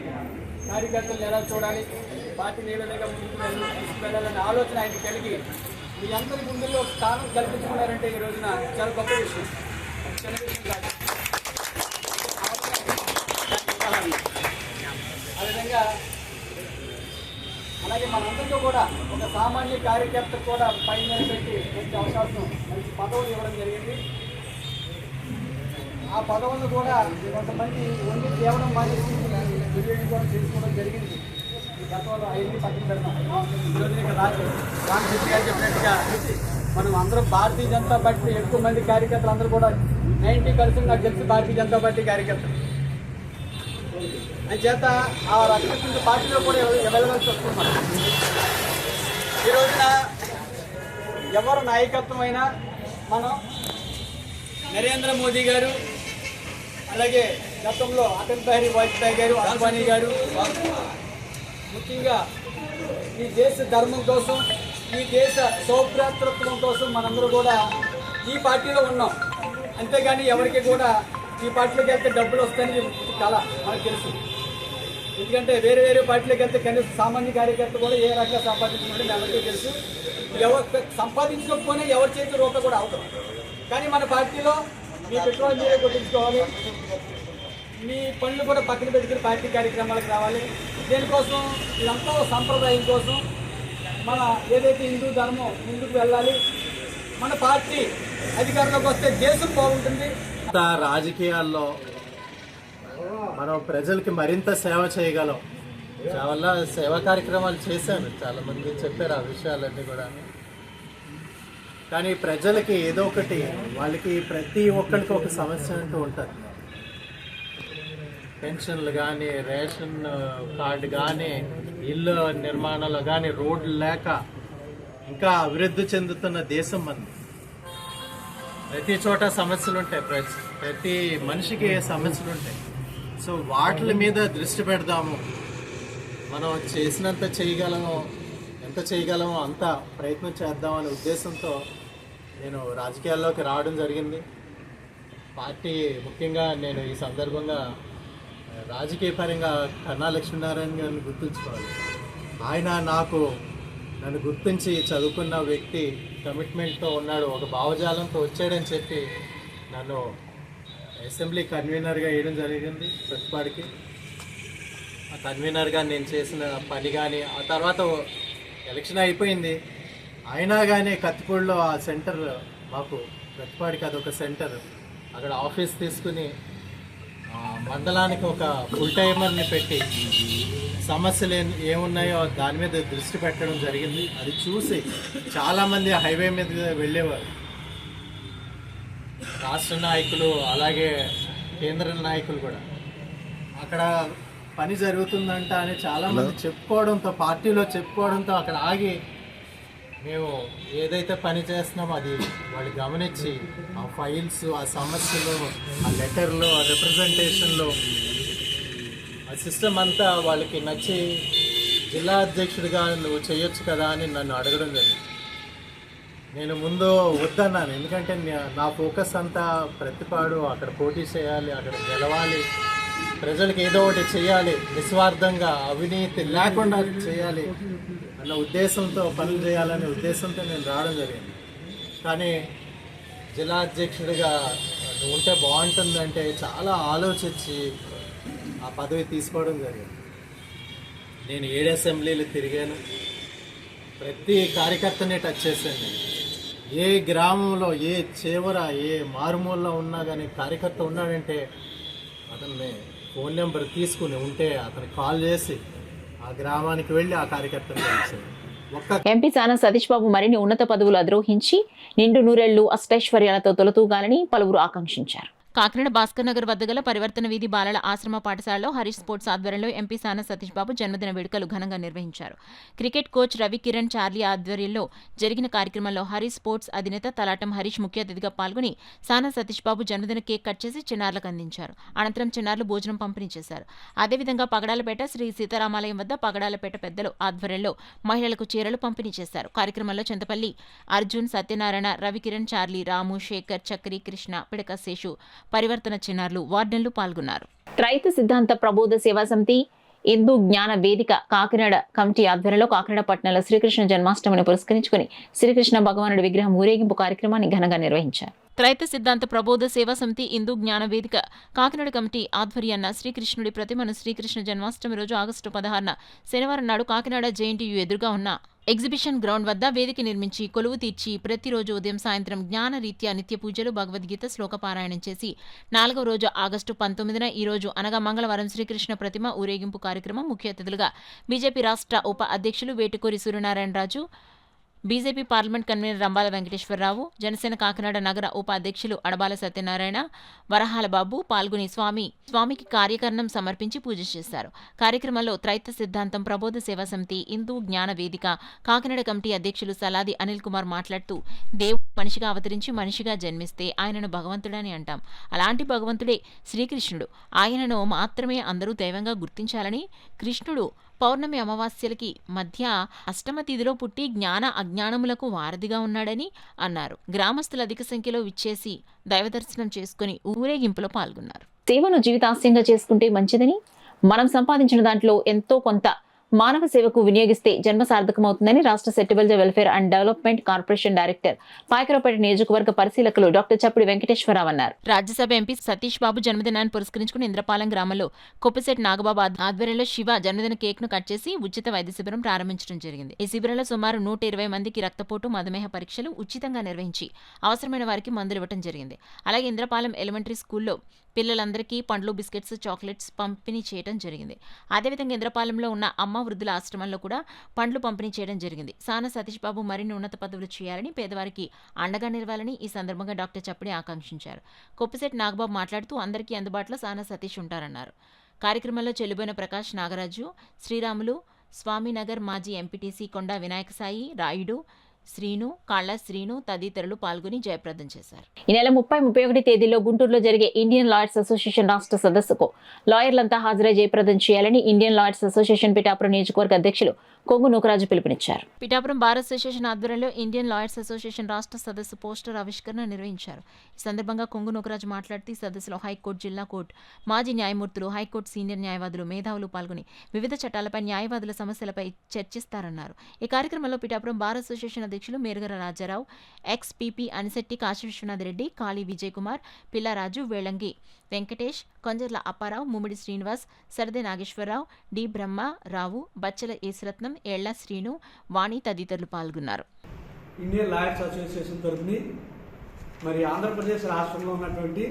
కార్యకర్తలను ఎలా చూడాలి, పార్టీని ఏ విధంగా ముందుకు తీసుకువెళ్ళాలనే ఆలోచన ఆయన కలిగి మీ అందరి ముందులో స్థానం కల్పించుకున్నారంటే ఈ రోజున చాలా గొప్ప విషయం, చిన్న విషయం కాదు. ఆ విధంగా అలాగే మనందరితో కూడా ఒక సామాన్య కార్యకర్త కూడా పైన పెట్టి మంచి అవకాశం, మంచి పదవులు ఇవ్వడం జరిగింది. ఆ పదవులను కూడా కొంతమంది వండి తేవడం మానేసి దుర్వినియోగం చేసుకోవడం జరిగింది. గతంలో అవన్నీ పక్కన పెడతాం. ఈరోజు ఇక్కడ రామకృష్ణ గారు చెప్పినట్టుగా మనం అందరం భారతీయ జనతా పార్టీ ఎక్కువ మంది కార్యకర్తలు అందరూ కూడా 90% నాకు తెలిసి భారతీయ జనతా పార్టీ కార్యకర్తలు. అంచేత ఆ రకమైన పార్టీలో కూడా వెళ్ళవలసి వస్తున్నారు. ఈ రోజున ఎవరు నాయకత్వం అయినా మనం నరేంద్ర మోదీ గారు, అలాగే గతంలో అటల్ బిహారీ వాజ్పేయి గారు, అద్వానీ గారు, ముఖ్యంగా ఈ దేశ ధర్మం కోసం, ఈ దేశ సౌభ్రాతృత్వం కోసం మనందరూ కూడా ఈ పార్టీలో ఉన్నాం. అంతేగాని ఎవరికి కూడా ఈ పార్టీలోకి వెళ్తే డబ్బులు వస్తాయని కళ మనకు తెలుసు. ఎందుకంటే వేరే వేరే పార్టీలోకి వెళ్తే కనీసం సామాన్య కార్యకర్త కూడా ఏ రకంగా సంపాదించుకుంటే ఎవరికీ తెలుసు. ఎవరు సంపాదించకపోయినా ఎవరి చేతి రూపాయి కూడా అవసరం. కానీ మన పార్టీలో మీ పెట్రోల్ మీరే కొట్టించుకోవాలి, మీ పనులు కూడా పక్కన పెట్టుకుని పార్టీ కార్యక్రమాలకు రావాలి. దేనికోసం? ఇదంతా సంప్రదాయం కోసం, మన ఏదైతే హిందూ ధర్మం ముందుకు వెళ్ళాలి. మన పార్టీ అధికారంలోకి వస్తే దేశం బాగుంటుంది. రాజకీయాల్లో మనం ప్రజలకి మరింత సేవ చేయగలం. చాలా సేవా కార్యక్రమాలు చేశాను, చాలామంది చెప్పారు ఆ విషయాలన్నీ కూడా. కానీ ప్రజలకి ఏదో ఒకటి, వాళ్ళకి ప్రతి ఒక్కరికి ఒక సమస్య అంటూ ఉంటుంది. పెన్షన్లు కానీ, రేషన్ కార్డు కానీ, ఇల్లు నిర్మాణాలు కానీ, రోడ్లు లేక ఇంకా అభివృద్ధి చెందుతున్న దేశం మనది. ప్రతి చోట సమస్యలు ఉంటాయి, ప్రతి మనిషికి సమస్యలు ఉంటాయి. సో వాటి మీద దృష్టి పెడదాము. మనం చేసినంత చేయగలమో, ఎంత చేయగలమో అంత ప్రయత్నం చేద్దామనే ఉద్దేశంతో నేను రాజకీయాల్లోకి రావడం జరిగింది. పార్టీ ముఖ్యంగా నేను ఈ సందర్భంగా రాజకీయ పరంగా కన్నా లక్ష్మీనారాయణ గారిని గుర్తుంచుకోవాలి. ఆయన నన్ను గుర్తించి చదువుకున్న వ్యక్తి, కమిట్మెంట్తో ఉన్నాడు, ఒక భావజాలంతో వచ్చాడని చెప్పి నన్ను అసెంబ్లీ కన్వీనర్గా వేయడం జరిగింది ప్రతిపాడికి. ఆ కన్వీనర్గా నేను చేసిన పని కానీ, ఆ తర్వాత ఎలక్షన్ అయిపోయింది, అయినా కానీ కత్తిపూడిలో ఆ సెంటర్ మాకు ప్రతిపాడికి అదొక సెంటర్, అక్కడ ఆఫీస్ తీసుకుని మండలానికి ఒక ఫుల్ టైమర్ని పెట్టి సమస్యలు ఏమున్నాయో దాని మీద దృష్టి పెట్టడం జరిగింది. అది చూసి చాలామంది హైవే మీద వెళ్ళేవారు, రాష్ట్ర నాయకులు అలాగే కేంద్ర నాయకులు కూడా. అక్కడ పని జరుగుతుందంట అని చాలామంది చెప్పుకోవడంతో, పార్టీలో చెప్పుకోవడంతో అక్కడ ఆగి మేము ఏదైతే పని చేస్తున్నామో అది వాళ్ళు గమనించి ఆ ఫైల్స్, ఆ సమస్యలు, ఆ లెటర్లు, ఆ రిప్రజెంటేషన్లు, ఆ సిస్టమ్ అంతా వాళ్ళకి నచ్చి జిల్లా అధ్యక్షుడిగా నువ్వు చేయొచ్చు కదా అని నన్ను అడగడం జరిగింది. నేను ముందు వద్దన్నాను, ఎందుకంటే నా ఫోకస్ అంతా ప్రతిపాడు, అక్కడ పోటీ చేయాలి, అక్కడ గెలవాలి, ప్రజలకు ఏదో ఒకటి చేయాలి, నిస్వార్థంగా అవినీతి లేకుండా చేయాలి అన్న ఉద్దేశంతో, పనులు చేయాలనే ఉద్దేశంతో నేను రావడం జరిగింది. కానీ జిల్లా అధ్యక్షుడిగా నువ్వు ఉంటే బాగుంటుందంటే చాలా ఆలోచించి ఆ పదవి తీసుకోవడం జరిగింది. నేను 7 అసెంబ్లీలు తిరిగాను, ప్రతి కార్యకర్తనే టచ్ చేశాను. నేను ఏ గ్రామంలో, ఏ చివర, ఏ మారుమూలలో ఉన్నా కానీ కార్యకర్త ఉన్నాడంటే అతన్ని ఫోన్ నెంబర్ తీసుకుని ఉంటే అతనికి కాల్ చేసి ఆ గ్రామానికి వెళ్ళి ఆ కార్యకర్తను కలిసాను. ఎంపీ సానా సతీష్ బాబు మరిన్ని ఉన్నత పదవులు అధిరోహించి నిండు నూరేళ్లు అష్టైశ్వర్యాలతో తొలతూగాలని పలువురు ఆకాంక్షించారు. కాకినాడ భాస్కర్ నగర్ వద్ద గల పరివర్తన వీధి బాలల ఆశ్రమ పాఠశాలలో హరీష్ స్పోర్ట్స్ ఆధ్వర్యంలో ఎంపీ సానా సతీష్ బాబు జన్మదిన వేడుకలు ఘనంగా నిర్వహించారు. Cricket coach Ravi Kiran Charlie ఆధ్వర్యంలో జరిగిన కార్యక్రమంలో హరీష్ స్పోర్ట్స్ అధినేత తలాటం హరీష్ ముఖ్య అతిథిగా పాల్గొని సానా సతీష్ బాబు జన్మదిన కేక్ కట్ చేసి చిన్నారులకు అందించారు. అనంతరం చిన్నారులు భోజనం పంపిణీ చేశారు. అదేవిధంగా పగడాలపేట శ్రీ సీతారామాలయం వద్ద పగడాలపేట పెద్దలు ఆధ్వర్యంలో మహిళలకు చీరలు పంపిణీ చేశారు. కార్యక్రమంలో చింతపల్లి అర్జున్, సత్యనారాయణ, రవికిరణ్, చార్లీ, రాము, శేఖర్, చక్రి, కృష్ణ, పిడక శేషు, పరివర్తన చిన్నారులు, వార్డెన్లు పాల్గొన్నారు. రైతు సిద్ధాంత ప్రబోధ సేవా సమితి హిందూ జ్ఞాన వేదిక కాకినాడ కమిటీ ఆధ్వర్యంలో కాకినాడ పట్టణంలో శ్రీకృష్ణ జన్మాష్టమిని పురస్కరించుకుని శ్రీకృష్ణ భగవానుడి విగ్రహం ఊరేగింపు కార్యక్రమాన్ని ఘనంగా నిర్వహించారు. రైతు సిద్ధాంత ప్రబోధ సేవా సమితి హిందూ జ్ఞాన వేదిక కాకినాడ కమిటీ ఆధ్వర్యాన శ్రీకృష్ణుడి ప్రతిమను శ్రీకృష్ణ జన్మాష్టమి రోజు ఆగస్టు 16న శనివారం నాడు కాకినాడ జేఎన్టీయూ ఎదురుగా ఉన్న ఎగ్జిబిషన్ గ్రౌండ్ వద్ద వేదిక నిర్మించి కొలువు తీర్చి ప్రతిరోజు ఉదయం సాయంత్రం జ్ఞానరీత్యా నిత్య పూజలు, భగవద్గీత శ్లోక పారాయణం చేసి 4వ రోజు ఆగస్టు 19న ఈ రోజు అనగా మంగళవారం శ్రీకృష్ణ ప్రతిమ ఊరేగింపు కార్యక్రమం ముఖ్య అతిథులుగా బీజేపీ రాష్ట్ర ఉప అధ్యక్షులు Vetukuri Suryanarayanaraju, BJP parliament convener Rambala Venkateswararao, Janasena Kakinada నగర ఉప అధ్యక్షులు అడబాల సత్యనారాయణ, వరహాల బాబు పాల్గొని స్వామికి కార్యకరణం సమర్పించి పూజ చేశారు. కార్యక్రమంలో త్రైత సిద్ధాంతం ప్రబోధ సేవా సమితి హిందూ జ్ఞాన వేదిక కాకినాడ కమిటీ అధ్యక్షులు సలాది అనిల్ కుమార్ మాట్లాడుతూ, దేవుడు మనిషిగా అవతరించి మనిషిగా జన్మిస్తే ఆయనను భగవంతుడని అంటాం. అలాంటి భగవంతుడే శ్రీకృష్ణుడు. ఆయనను మాత్రమే అందరూ దైవంగా గుర్తించాలని, కృష్ణుడు పౌర్ణమి అమావాస్యలకి మధ్య అష్టమ తిథిలో పుట్టి జ్ఞాన అజ్ఞానములకు వారధిగా ఉన్నాడని అన్నారు. గ్రామస్తులు అధిక సంఖ్యలో విచ్చేసి దైవదర్శనం చేసుకుని ఊరేగింపులో పాల్గొన్నారు. సేవను జీవితాశయంగా చేసుకుంటే మంచిదని, మనం సంపాదించిన దాంట్లో ఎంతో కొంత మానవ సేవకు వినియోగిస్తే జన్మ సార్థకమవుతుందని రాష్ట్ర settlement welfare and development corporation director Payakaraopeta నియోజకవర్గ పరిశీలకులు డాక్టర్ చప్పిడి వెంకటేశ్వరరావు అన్నారు. రాజ్యసభ ఎంపీ సతీష్ బాబు జన్మదినాన్ని పురస్కరించుకుని ఇంద్రపాలెం గ్రామంలో కొప్పిశెట్టి నాగబాబు ఆధ్వర్యంలో శివ జన్మదిన కేక్ ను కట్ చేసి ఉచిత వైద్య శిబిరం ప్రారంభించడం జరిగింది. ఈ శిబిరంలో సుమారు 120 మందికి రక్తపోటు, మధుమేహ పరీక్షలు ఉచితంగా నిర్వహించి అవసరమైన వారికి మందులు ఇవ్వడం జరిగింది. అలాగే ఇంద్రపాలెం ఎలిమెంటరీ స్కూల్లో పిల్లలందరికీ పండ్లు, బిస్కెట్స్, చాక్లెట్స్ పంపిణీ చేయడం జరిగింది. అదేవిధంగా ఇంద్రపాలెంలో ఉన్న అమ్మ వృద్ధుల ఆశ్రమంలో కూడా పండ్లు పంపిణీ చేయడం జరిగింది. సాన సతీష్ బాబు మరిన్ని ఉన్నత పదవులు చేయాలని, పేదవారికి అండగా నిలవాలని ఈ సందర్భంగా డాక్టర్ చప్పిడి ఆకాంక్షించారు. కొప్పిశెట్టి నాగబాబు మాట్లాడుతూ అందరికీ అందుబాటులో సాన సతీష్ ఉంటారన్నారు. కార్యక్రమంలో చెల్లిబోయిన ప్రకాష్, నాగరాజు, శ్రీరాములు, స్వామినగర్ మాజీ ఎంపీటీసీ కొండా వినాయక సాయి, రాయుడు, శ్రీను, కాళ్ళ శ్రీను తదితరులు పాల్గొని జయప్రదం చేశారు. ఈ నెల 30-31 తేదీల్లో గుంటూరులో జరిగే ఇండియన్ లాయర్స్ అసోసియేషన్ రాష్ట్ర సదస్సుకు లాయర్లంతా హాజరై జయప్రదం చేయాలని ఇండియన్ లాయర్స్ అసోసియేషన్ పిఠాపురం నియోజకవర్గ అధ్యక్షులు కొంగు నూకరాజు పిలుపునిచ్చారు. పిఠాపురం బార్ అసోసియేషన్ ఆధ్వర్యంలో ఇండియన్ లాయర్స్ అసోసియేషన్ రాష్ట్ర సదస్సు పోస్టర్ ఆవిష్కరణ నిర్వహించారు. ఈ సందర్భంగా కొంగు నూకరాజు మాట్లాడుతూ సదస్సులో హైకోర్టు, జిల్లా కోర్టు, మాజీ న్యాయమూర్తులు, హైకోర్టు సీనియర్ న్యాయవాదులు, మేధావులు పాల్గొని వివిధ చట్టాలపై, న్యాయవాదుల సమస్యలపై చర్చిస్తారన్నారు. ఈ కార్యక్రమంలో పిఠాపురం బార్ అసోసియేషన్ అధ్యక్షులు మేరుగర రాజారావు, ఎక్స్-పీపీ అనిశెట్టి కాశీ విశ్వనాథ్ రెడ్డి, కాళీ విజయ్ కుమార్, పిల్లారాజు, వేళంగి వెంకటేష్, కొంజర్ల అప్పారావు, ముమ్మిడి శ్రీనివాస్, సరదే నాగేశ్వరరావు, డి బ్రహ్మ రావు, బచ్చల ఏసురత్నం, ఏళ్ల శ్రీను, వాణి తదితరులు పాల్గొన్నారు. ఇండియన్ లాయర్స్ అసోసియేషన్ తరఫున మరి ఆంధ్రప్రదేశ్ రాష్ట్రంలో ఉన్నటువంటి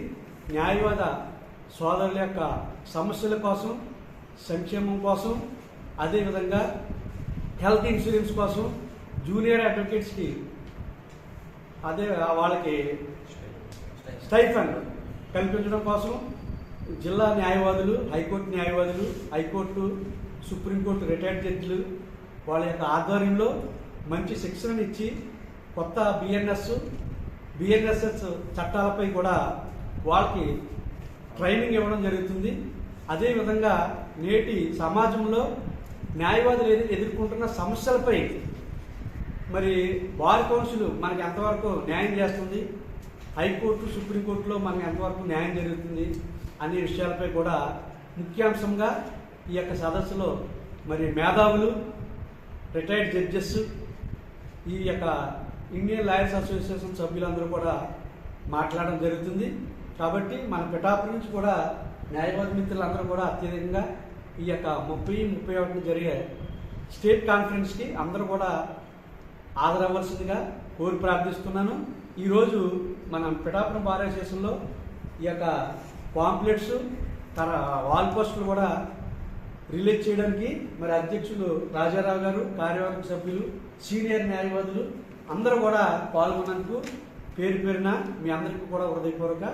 న్యాయవాద సోదరుల యొక్క సమస్యల కోసం, సంక్షేమం కోసం, అదేవిధంగా హెల్త్ ఇన్సూరెన్స్ కోసం, జూనియర్ అడ్వకేట్స్కి అదే వాళ్ళకి స్టైఫండ్ కల్పించడం కోసం జిల్లా న్యాయవాదులు, హైకోర్టు న్యాయవాదులు, హైకోర్టు, సుప్రీంకోర్టు రిటైర్డ్ జడ్జిలు వాళ్ళ యొక్క ఆధ్వర్యంలో మంచి శిక్షణను ఇచ్చి కొత్త బిఎన్ఎస్ఎస్ చట్టాలపై కూడా వాళ్ళకి ట్రైనింగ్ ఇవ్వడం జరుగుతుంది. అదేవిధంగా నేటి సమాజంలో న్యాయవాదులు ఎదుర్కొంటున్న సమస్యలపై మరి బార్ కౌన్సిల్ మనకి ఎంతవరకు న్యాయం చేస్తుంది, హైకోర్టు, సుప్రీంకోర్టులో మనకి ఎంతవరకు న్యాయం జరుగుతుంది అనే విషయాలపై కూడా ముఖ్యాంశంగా ఈ యొక్క సదస్సులో మరి మేధావులు, రిటైర్డ్ జడ్జెస్, ఈ యొక్క ఇండియన్ లాయర్స్ అసోసియేషన్ సభ్యులందరూ కూడా మాట్లాడడం జరుగుతుంది. కాబట్టి మన పిఠాపురం నుంచి కూడా న్యాయవాద మిత్రులందరూ కూడా అత్యధికంగా ఈ యొక్క 30-31 జరిగే స్టేట్ కాన్ఫరెన్స్కి అందరూ కూడా హాజరవ్వాల్సిందిగా కోరి ప్రార్థిస్తున్నాను. ఈరోజు మనం పిఠాపురం బార్ అసోసియేషన్లో ఈ యొక్క పాంప్లెట్స్, వాల్ పోస్టులు కూడా రిలీజ్ చేయడానికి మరి అధ్యక్షులు రాజారావు గారు, కార్యవర్గ సభ్యులు, సీనియర్ న్యాయవాదులు అందరూ కూడా పాల్గొన్నందుకు పేరు పేరున మీ అందరికీ కూడా హృదయపూర్వక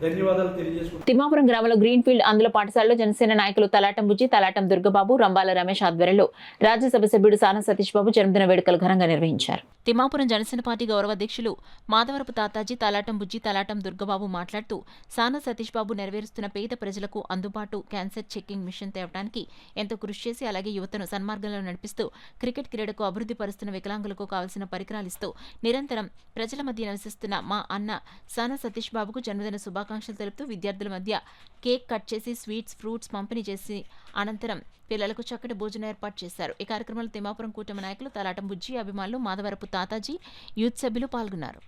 ధన్యవాదాలు తెలియజేసుకుంటున్నాను. తిమ్మాపురం గ్రామంలో గ్రీన్ ఫీల్డ్ అందుల పాఠశాలలో జనసేన నాయకులు తలాటం బుజ్జి, తలాటం దుర్గబాబు, రంబాల రమేష్ ఆధ్వర్యంలో రాజ్యసభ సభ్యుడు సాన సతీష్ బాబు జన్మదిన వేడుకలు ఘనంగా నిర్వహించారు. తిమ్మాపురం జనసేన పార్టీ గౌరవ అధ్యక్షులు మాధవరపు తాతాజీ, తలాటం బుజ్జి, తలాటం దుర్గబాబు మాట్లాడుతూ సాన సతీష్ బాబు నెరవేరుస్తున్న పేద ప్రజలకు అందుబాటు క్యాన్సర్ చెకింగ్ మిషన్ తేవడానికి ఎంతో కృషి చేసి అలాగే యువతను సన్మార్గంలో నడిపిస్తూ క్రికెట్ క్రీడకు అభివృద్ధి పరుస్తున్న వికలాంగులకు కావాల్సిన పరికరాలిస్తూ నిరంతరం ప్రజల మధ్య నివసిస్తున్న మా అన్న సాన సతీష్ బాబుకు జన్మదిన శుభాకాంక్షలు తెలుపుతూ విద్యార్థుల మధ్య కేక్ కట్ చేసి స్వీట్స్, ఫ్రూట్స్ పంపిణీ చేసి అనంతరం పిల్లలకు చక్కటి భోజనం ఏర్పాటు చేశారు. ఈ కార్యక్రమంలో తిమ్మాపురం కూటమి నాయకులు తలాటం బుజ్జి, అభిమానులు, మాధవరపు తాతాజీ, యూత్ సభ్యులు పాల్గొన్నారు.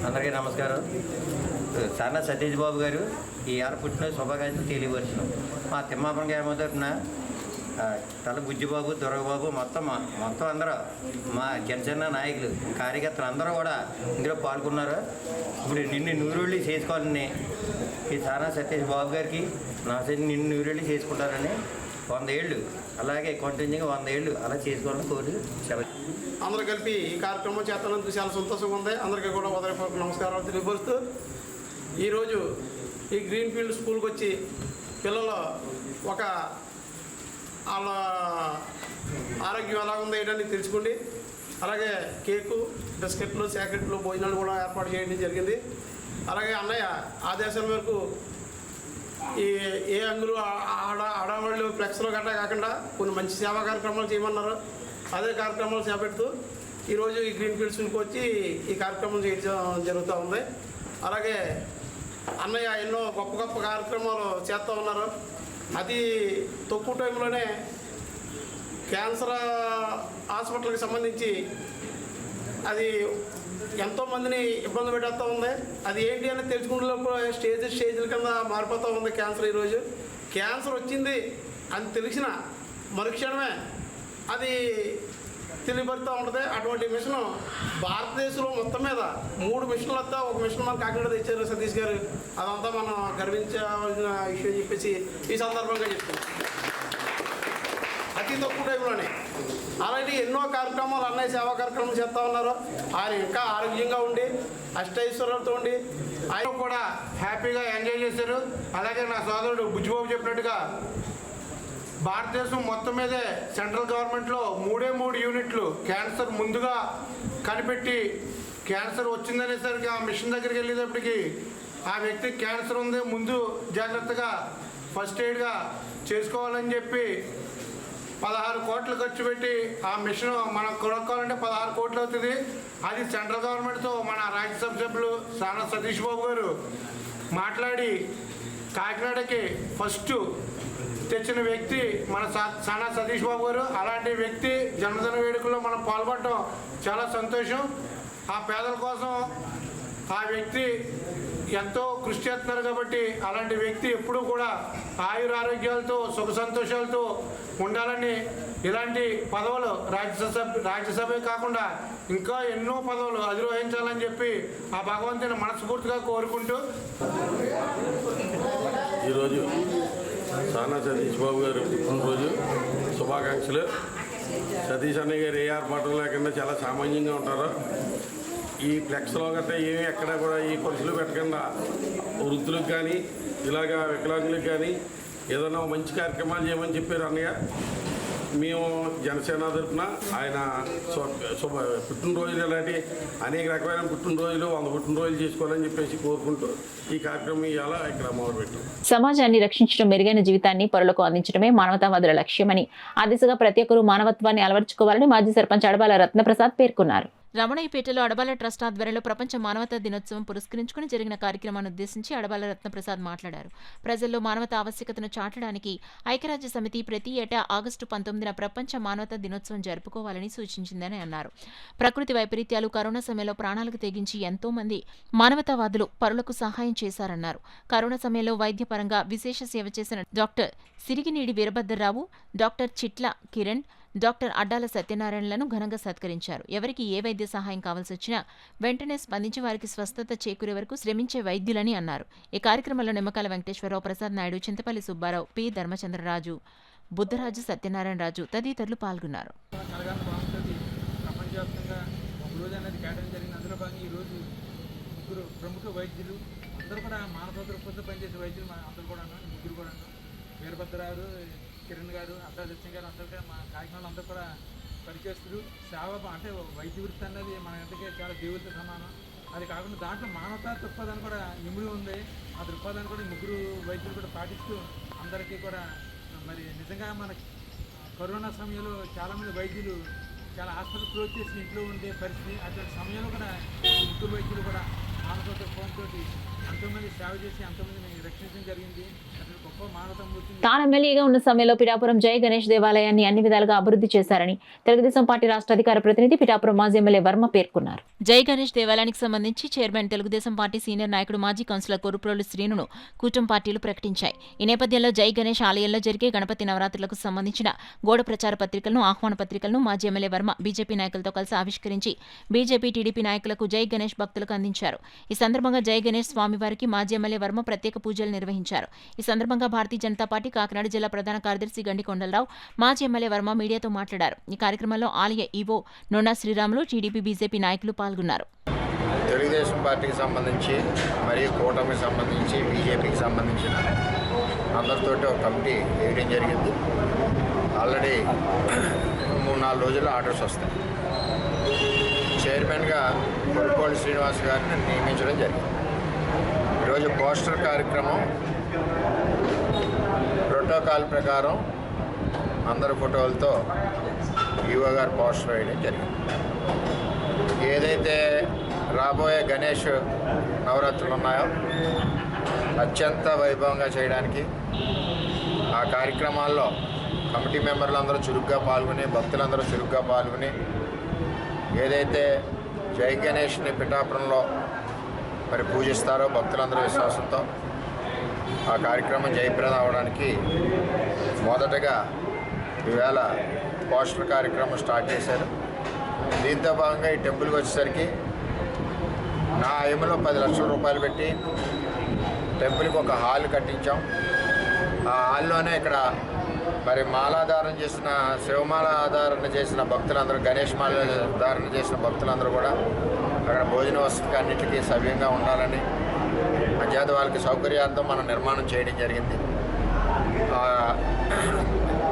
అందరికీ నమస్కారం. సాన సతీష్ బాబు గారు ఈ ఆరు పుట్టిన శుభాకాంక్షలు తెలియవచ్చును. మా తిమ్మాపురం గ్రామం తరఫున తల బుజ్జిబాబు, దుర్గబాబు మొత్తం అందరూ మా జనసేన నాయకులు, కార్యకర్తలు అందరూ కూడా ఇందులో పాల్గొన్నారు. ఇప్పుడు నిన్ను నూరేళ్ళు చేసుకోవాలని ఈ సానా సతీష్ బాబు గారికి నా నిన్ను నూరేళ్ళు చేసుకుంటారని 100 ఏళ్ళు అలాగే కంటిన్యూగా 100 ఏళ్ళు అలా చేసుకోవాలని కోరి అందరూ కలిపి ఈ కార్యక్రమం చేస్తున్నందుకు చాలా సంతోషంగా ఉంది. అందరికీ కూడా హృదయపూర్వక నమస్కారాలు తెలియపరుస్తూ ఈరోజు ఈ గ్రీన్ ఫీల్డ్ స్కూల్కి వచ్చి పిల్లలు ఒక వాళ్ళ ఆరోగ్యం ఎలా ఉందో ఏంటని తెలుసుకోండి. అలాగే కేకు, బిస్కెట్లు, చాకెట్లు, భోజనాలు కూడా ఏర్పాటు చేయడం జరిగింది. అలాగే అన్నయ్య ఆదేశాల మేరకు ఏ అంగులు ఆడవాళ్ళు ఫ్లెక్స్లో గట్టా కాకుండా కొన్ని మంచి సేవా కార్యక్రమాలు చేయమన్నారు. అదే కార్యక్రమాలు చేపడుతూ ఈరోజు ఈ గ్రీన్ ఫీల్డ్ స్కూల్కి వచ్చి ఈ కార్యక్రమం చేయడం జరుగుతూ ఉంది. అలాగే అన్నయ్య ఎన్నో గొప్ప కార్యక్రమాలు చేస్తూ ఉన్నారు. అతి తక్కువ టైంలోనే క్యాన్సర్ హాస్పిటల్కి సంబంధించి అది ఎంతోమందిని ఇబ్బంది పెట్టేస్తూ ఉంది. అది ఏంటి అని తెలుసుకునేటప్పుడు స్టేజ్ల కింద మారిపోతూ ఉంది క్యాన్సర్. ఈరోజు క్యాన్సర్ వచ్చింది అని తెలిసిన మరుక్షణమే అది తెలియబడుతూ ఉంటుంది. అటువంటి మిషన్ భారతదేశంలో మొత్తం మీద 3 మిషన్లు వస్తా ఒక మిషన్ మన కాకినాడ తెచ్చారు సతీష్ గారు. అదంతా మనం గర్వించవలసిన విషయం చెప్పేసి ఈ సందర్భంగా చెప్తున్నాం. అతి తక్కువ టైంలోనే అలాంటి ఎన్నో కార్యక్రమాలు అన్నయ్య సేవా కార్యక్రమాలు చేస్తూ ఉన్నారు. ఆయన ఇంకా ఆరోగ్యంగా ఉండి అష్టైశ్వర్యాలతో ఉండి ఆయన కూడా హ్యాపీగా ఎంజాయ్ చేశారు. అలాగే నా సోదరుడు బుజ్జిబాబు చెప్పినట్టుగా భారతదేశం మొత్తం మీదే సెంట్రల్ గవర్నమెంట్లో 3 యూనిట్లు క్యాన్సర్ ముందుగా కనిపెట్టి క్యాన్సర్ వచ్చిందనేసరికి ఆ మిషన్ దగ్గరికి వెళ్ళేటప్పటికి ఆ వ్యక్తికి క్యాన్సర్ ఉంది, ముందు జాగ్రత్తగా ఫస్ట్ ఎయిడ్గా చేసుకోవాలని చెప్పి 16 కోట్లు ఖర్చు పెట్టి ఆ మిషన్ మనం కొనుక్కోవాలంటే 16 కోట్లు అవుతుంది. అది సెంట్రల్ గవర్నమెంట్తో మన రాజ్యసభ సభ్యులు సానా సతీష్ బాబు గారు మాట్లాడి కాకినాడకి ఫస్ట్ తెచ్చిన వ్యక్తి మన సానా సతీష్ బాబు గారు. అలాంటి వ్యక్తి జన్మదిన వేడుకల్లో మనం పాల్గొనడం చాలా సంతోషం. ఆ పేదల కోసం ఆ వ్యక్తి ఎంతో కృషి చేస్తున్నారు కాబట్టి అలాంటి వ్యక్తి ఎప్పుడూ కూడా ఆయురారోగ్యాలతో సుఖ సంతోషాలతో ఉండాలని, ఇలాంటి పదవులు రాజ్యసభే కాకుండా ఇంకా ఎన్నో పదవులు అధిరోహించాలని చెప్పి ఆ భగవంతుని మనస్ఫూర్తిగా కోరుకుంటూ ఈరోజు సానా సతీష్ బాబు గారు పుట్టినరోజు శుభాకాంక్షలు. సతీష్ అన్నయ్య గారు ఏ ఏర్పాటు లేకుండా చాలా సామాన్యంగా ఉంటారు. ఈ ఫ్లెక్స్లో గట్రా ఏమి ఎక్కడ కూడా ఈ ఖర్చులు పెట్టకుండా వృద్ధులకు కానీ ఇలాగా వికలాంగులకు కానీ ఏదైనా మంచి కార్యక్రమాలు చేయమని చెప్పారు అన్నయ్య. మేము జనసేన తరఫున ఆయన పుట్టినరోజులు ఇలాంటి అనేక రకమైన పుట్టినరోజులు 100 పుట్టినరోజులు చేసుకోవాలని చెప్పేసి కోరుకుంటూ ఈ కార్యక్రమం ఇవాళ ఇక్కడ మొదలుపెట్టాం. సమాజాన్ని రక్షించడం, మెరుగైన జీవితాన్ని పరులకు అందించడమే మానవతావాదుల లక్ష్యమని, ఆ దిశగా ప్రతి ఒక్కరూ మానవత్వాన్ని అలవర్చుకోవాలని మాజీ సర్పంచ్ అడబాల రత్నప్రసాద్ పేర్కొన్నారు. రమణయ్యపేటలో అడబాల ట్రస్ట్ ఆధ్వర్యంలో ప్రపంచ మానవతా దినోత్సవం పురస్కరించుకుని జరిగిన కార్యక్రమాన్ని ఉద్దేశించి అడబాల రత్నప్రసాద్ మాట్లాడారు. ప్రజల్లో మానవతా ఆవశ్యకతను చాటడానికి ఐక్యరాజ్య సమితి ప్రతి ఏటా ఆగస్టు 19న ప్రపంచ మానవతా దినోత్సవం జరుపుకోవాలని సూచించిందని అన్నారు. ప్రకృతి వైపరీత్యాలు, కరోనా సమయంలో ప్రాణాలకు తెగించి ఎంతో మంది మానవతావాదులు పరులకు సహాయం చేశారన్నారు. కరోనా సమయంలో వైద్యపరంగా విశేష సేవ చేసిన doctor Sirigineedi Veerabhadrarao, doctor Chitla Kiran, doctor Addala సత్యనారాయణలను ఘనంగా సత్కరించారు. ఎవరికి ఏ వైద్య సహాయం కావాల్సి వచ్చినా వెంటనే స్పందించి వారికి స్వస్థత చేకూరే వరకు శ్రమించే వైద్యులని అన్నారు. ఈ కార్యక్రమంలో నిమ్మకాయల వెంకటేశ్వరరావు, ప్రసాద్ నాయుడు, చింతపల్లి సుబ్బారావు, పి ధర్మచంద్రరాజు, బుద్ధరాజు, సత్యనారాయణ రాజు తదితరులు పాల్గొన్నారు. ప్రముఖ వైద్యులు అందరూ కూడా మానవ దృక్పథంతో పనిచేసే వైద్యులు అందరూ కూడా ముగ్గురు కూడా వీరభద్రరావు, కిరణ్ గారు, అడ్డా సత్యం గారు అందరూ కూడా మా కాకినాడలో అందరూ కూడా పనిచేస్తారు. సేవ అంటే వైద్య వృత్తి అన్నది మన ఇంటికి చాలా దేవుడితో సమానం. అది కాకుండా దాంట్లో మానవతా దృక్పథాన్ని కూడా ఇమిడి ఉంది. ఆ దృక్పథాన్ని కూడా ముగ్గురు వైద్యులు కూడా పాటిస్తూ అందరికీ కూడా మరి నిజంగా మన కరోనా సమయంలో చాలామంది వైద్యులు చాలా హాస్పిటల్ క్లోజ్ చేసి ఇంట్లో ఉండే పరిస్థితి. అటువంటి సమయంలో కూడా ముగ్గురు వైద్యులు కూడా మానవతా దృక్పథంతో ఎంతోమంది సేవ చేసి ఎంతోమందిని రక్షించడం జరిగింది. అసలు గొప్ప మానవతామూర్తి. తాను ఎమ్మెల్యేగా ఉన్న సమయంలో పిఠాపురం జై గణేష్ దేవాలయాన్ని అన్ని విధాలుగా అభివృద్ధి చేశారని తెలుగుదేశం పార్టీ రాష్ట్ర అధికార ప్రతినిధి పిఠాపురం మాజీ ఎమ్మెల్యే వర్మ పేర్కొన్నారు. జై గణేష్ దేవాలయానికి సంబంధించి చైర్మన్ తెలుగుదేశం పార్టీ సీనియర్ నాయకుడు మాజీ కౌన్సిలర్ కొరుప్రోలు శ్రీనును కూటమి పార్టీలు ప్రకటించాయి. ఈ నేపథ్యంలో జై గణేష్ ఆలయంలో జరిగే గణపతి నవరాత్రులకు సంబంధించిన గోడ ప్రచార పత్రికలను, ఆహ్వాన పత్రికలను మాజీ ఎమ్మెల్యే వర్మ బీజేపీ నాయకులతో కలిసి ఆవిష్కరించి బీజేపీ, టీడీపీ నాయకులకు జై గణేష్ భక్తులకు అందించారు. ఈ సందర్భంగా జై గణేష్ స్వామివారికి మాజీ ఎమ్మెల్యే వర్మ ప్రత్యేక పూజలు నిర్వహించారు. ఈ సందర్భంగా భారతీయ జనతా పార్టీ కాకినాడ జిల్లా ప్రధాన కార్యదర్శి గండి కొండలరావు, మాజీ ఎమ్మెల్యే వర్మ మీడియాతో మాట్లాడారు. ఈ కార్యక్రమంలో ఆలయ ఈవో నొన్నా శ్రీరాములు, టీడీపీ, బీజేపీ నాయకులు పాల్గొన్నారు. తెలుగుదేశం పార్టీకి సంబంధించి మరియు కూటమికి సంబంధించి బీజేపీకి సంబంధించిన అందరితోటి ఒక కమిటీ వేయడం జరిగింది. ఆల్రెడీ 3-4 రోజుల్లో ఆర్డర్స్ వస్తాయి. చైర్మన్గా కొరుప్రోలు శ్రీనివాస్ గారిని నియమించడం జరిగింది. ఈరోజు పోస్టర్ కార్యక్రమం ప్రోటోకాల్ ప్రకారం అందరి ఫోటోలతో ఈవో గారు పోస్టర్ వేయడం జరిగింది. ఏదైతే రాబోయే గణేష్ నవరాత్రులు ఉన్నాయో అత్యంత వైభవంగా చేయడానికి ఆ కార్యక్రమాల్లో కమిటీ మెంబర్లు అందరూ చురుగ్గా పాల్గొని, భక్తులందరూ చురుగ్గా పాల్గొని ఏదైతే జై గణేష్ని పిఠాపురంలో మరి పూజిస్తారో భక్తులందరూ విశ్వాసంతో ఆ కార్యక్రమం జయప్రదం అవడానికి మొదటగా ఈవేళ పోస్టర్ కార్యక్రమం స్టార్ట్ చేశారు. దీంతో భాగంగా ఈ టెంపుల్కి వచ్చేసరికి నా ఆయమలో 10 లక్షల రూపాయలు పెట్టి టెంపుల్కి ఒక హాల్ కట్టించాం. ఆ హాల్లోనే ఇక్కడ మరి మాలాధారణ చేసిన, శివమాల ఆధారణ చేసిన భక్తులందరూ, గణేష్ మాల ధారణ చేసిన భక్తులందరూ కూడా అక్కడ భోజన వసతికి అన్నింటికీ సవ్యంగా ఉండాలని అంచేత వాళ్ళకి సౌకర్యార్థం మనం నిర్మాణం చేయడం జరిగింది.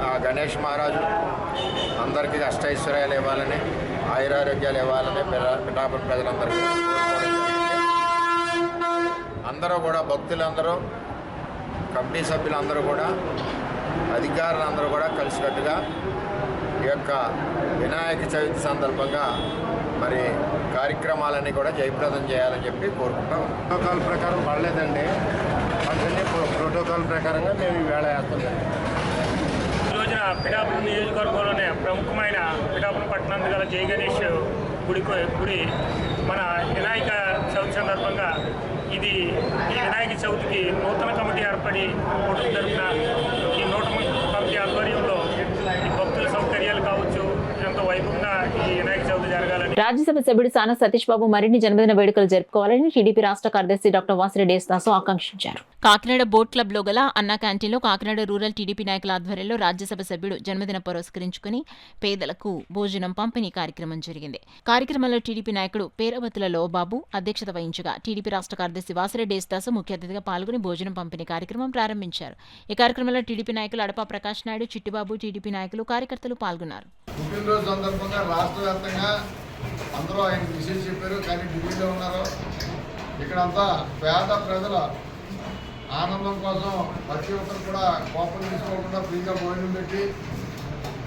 ఆ గణేష్ మహారాజు అందరికీ అష్టైశ్వర్యాలు ఇవ్వాలని, ఆయురారోగ్యాలు ఇవ్వాలని పిఠాపురం ప్రజలందరికీ అందరూ కూడా, భక్తులందరూ, కమిటీ సభ్యులందరూ కూడా, అధికారులందరూ కూడా కలిసికట్టుగా ఈ యొక్క వినాయక చవితి సందర్భంగా మరి కార్యక్రమాలన్నీ కూడా జయప్రదం చేయాలని చెప్పి కోరుకుంటాం. ప్రోటోకాల్ ప్రకారం పడలేదండి, అందుకని ప్రోటోకాల్ ప్రకారంగా మేము ఈవేళ వేస్తున్నాం. ఈ రోజున పిఠాపురం నియోజకవర్గంలోనే ప్రముఖమైన పిఠాపురం పట్టణం గల జై గణేష్ గుడి మన వినాయక చవితి సందర్భంగా ఈ వినాయక చవితికి నూతన కమిటీ ఏర్పడి జరుపుతున్న ఈ నూతన కమిటీ ఆధ్వర్యంలో ఈ భక్తుల సౌకర్యాలు కావచ్చు ఎంతో వైభవంగా ఈ వినాయక చవితి జరగాలని రాజ్యసభ సభ్యుడు సానా సతీష్ బాబు మరిన్ని జన్మదిన వేడుకలు జరుపుకోవాలని టీడీపీ రాష్ట్ర కార్యదర్శి డాక్టర్ వాసిరెడ్డి యేసుదాసు ఆకాంక్షించారు. కాకినాడ బోట్ క్లబ్ లో గల అన్నా క్యాంటీన్లో కాకినాడ రూరల్ టీడీపీ నాయకుల ఆధ్వర్యంలో రాజ్యసభ సభ్యుడు జన్మదిన పురస్కరించుకుని పేదలకు భోజనం పంపిణీ కార్యక్రమం జరిగింది. కార్యక్రమంలో టీడీపీ నాయకుడు పేరవతులలో బాబు అధ్యక్షత వహించగా టీడీపీ రాష్ట్ర కార్యదర్శి వాసిరెడ్డి యేసుదాసు ముఖ్య అతిథిగా పాల్గొని భోజనం పంపిణీ కార్యక్రమం ప్రారంభించారు. ఈ కార్యక్రమంలో టీడీపీ నాయకులు అడపా ప్రకాష్ నాయుడు, చిట్టిబాబు, టీడీపీ నాయకులు, కార్యకర్తలు పాల్గొన్నారు. పుట్టినరోజు సందర్భంగా రాష్ట్ర వ్యాప్తంగా అందరూ ఆయన విషయం చెప్పారు, కానీ ఢిల్లీలో ఉన్నారు. ఇక్కడంతా పేద ప్రజల ఆనందం కోసం ప్రతి ఒక్కరు కూడా కోపం తీసుకోకుండా ఫ్రీగా భోజనం పెట్టి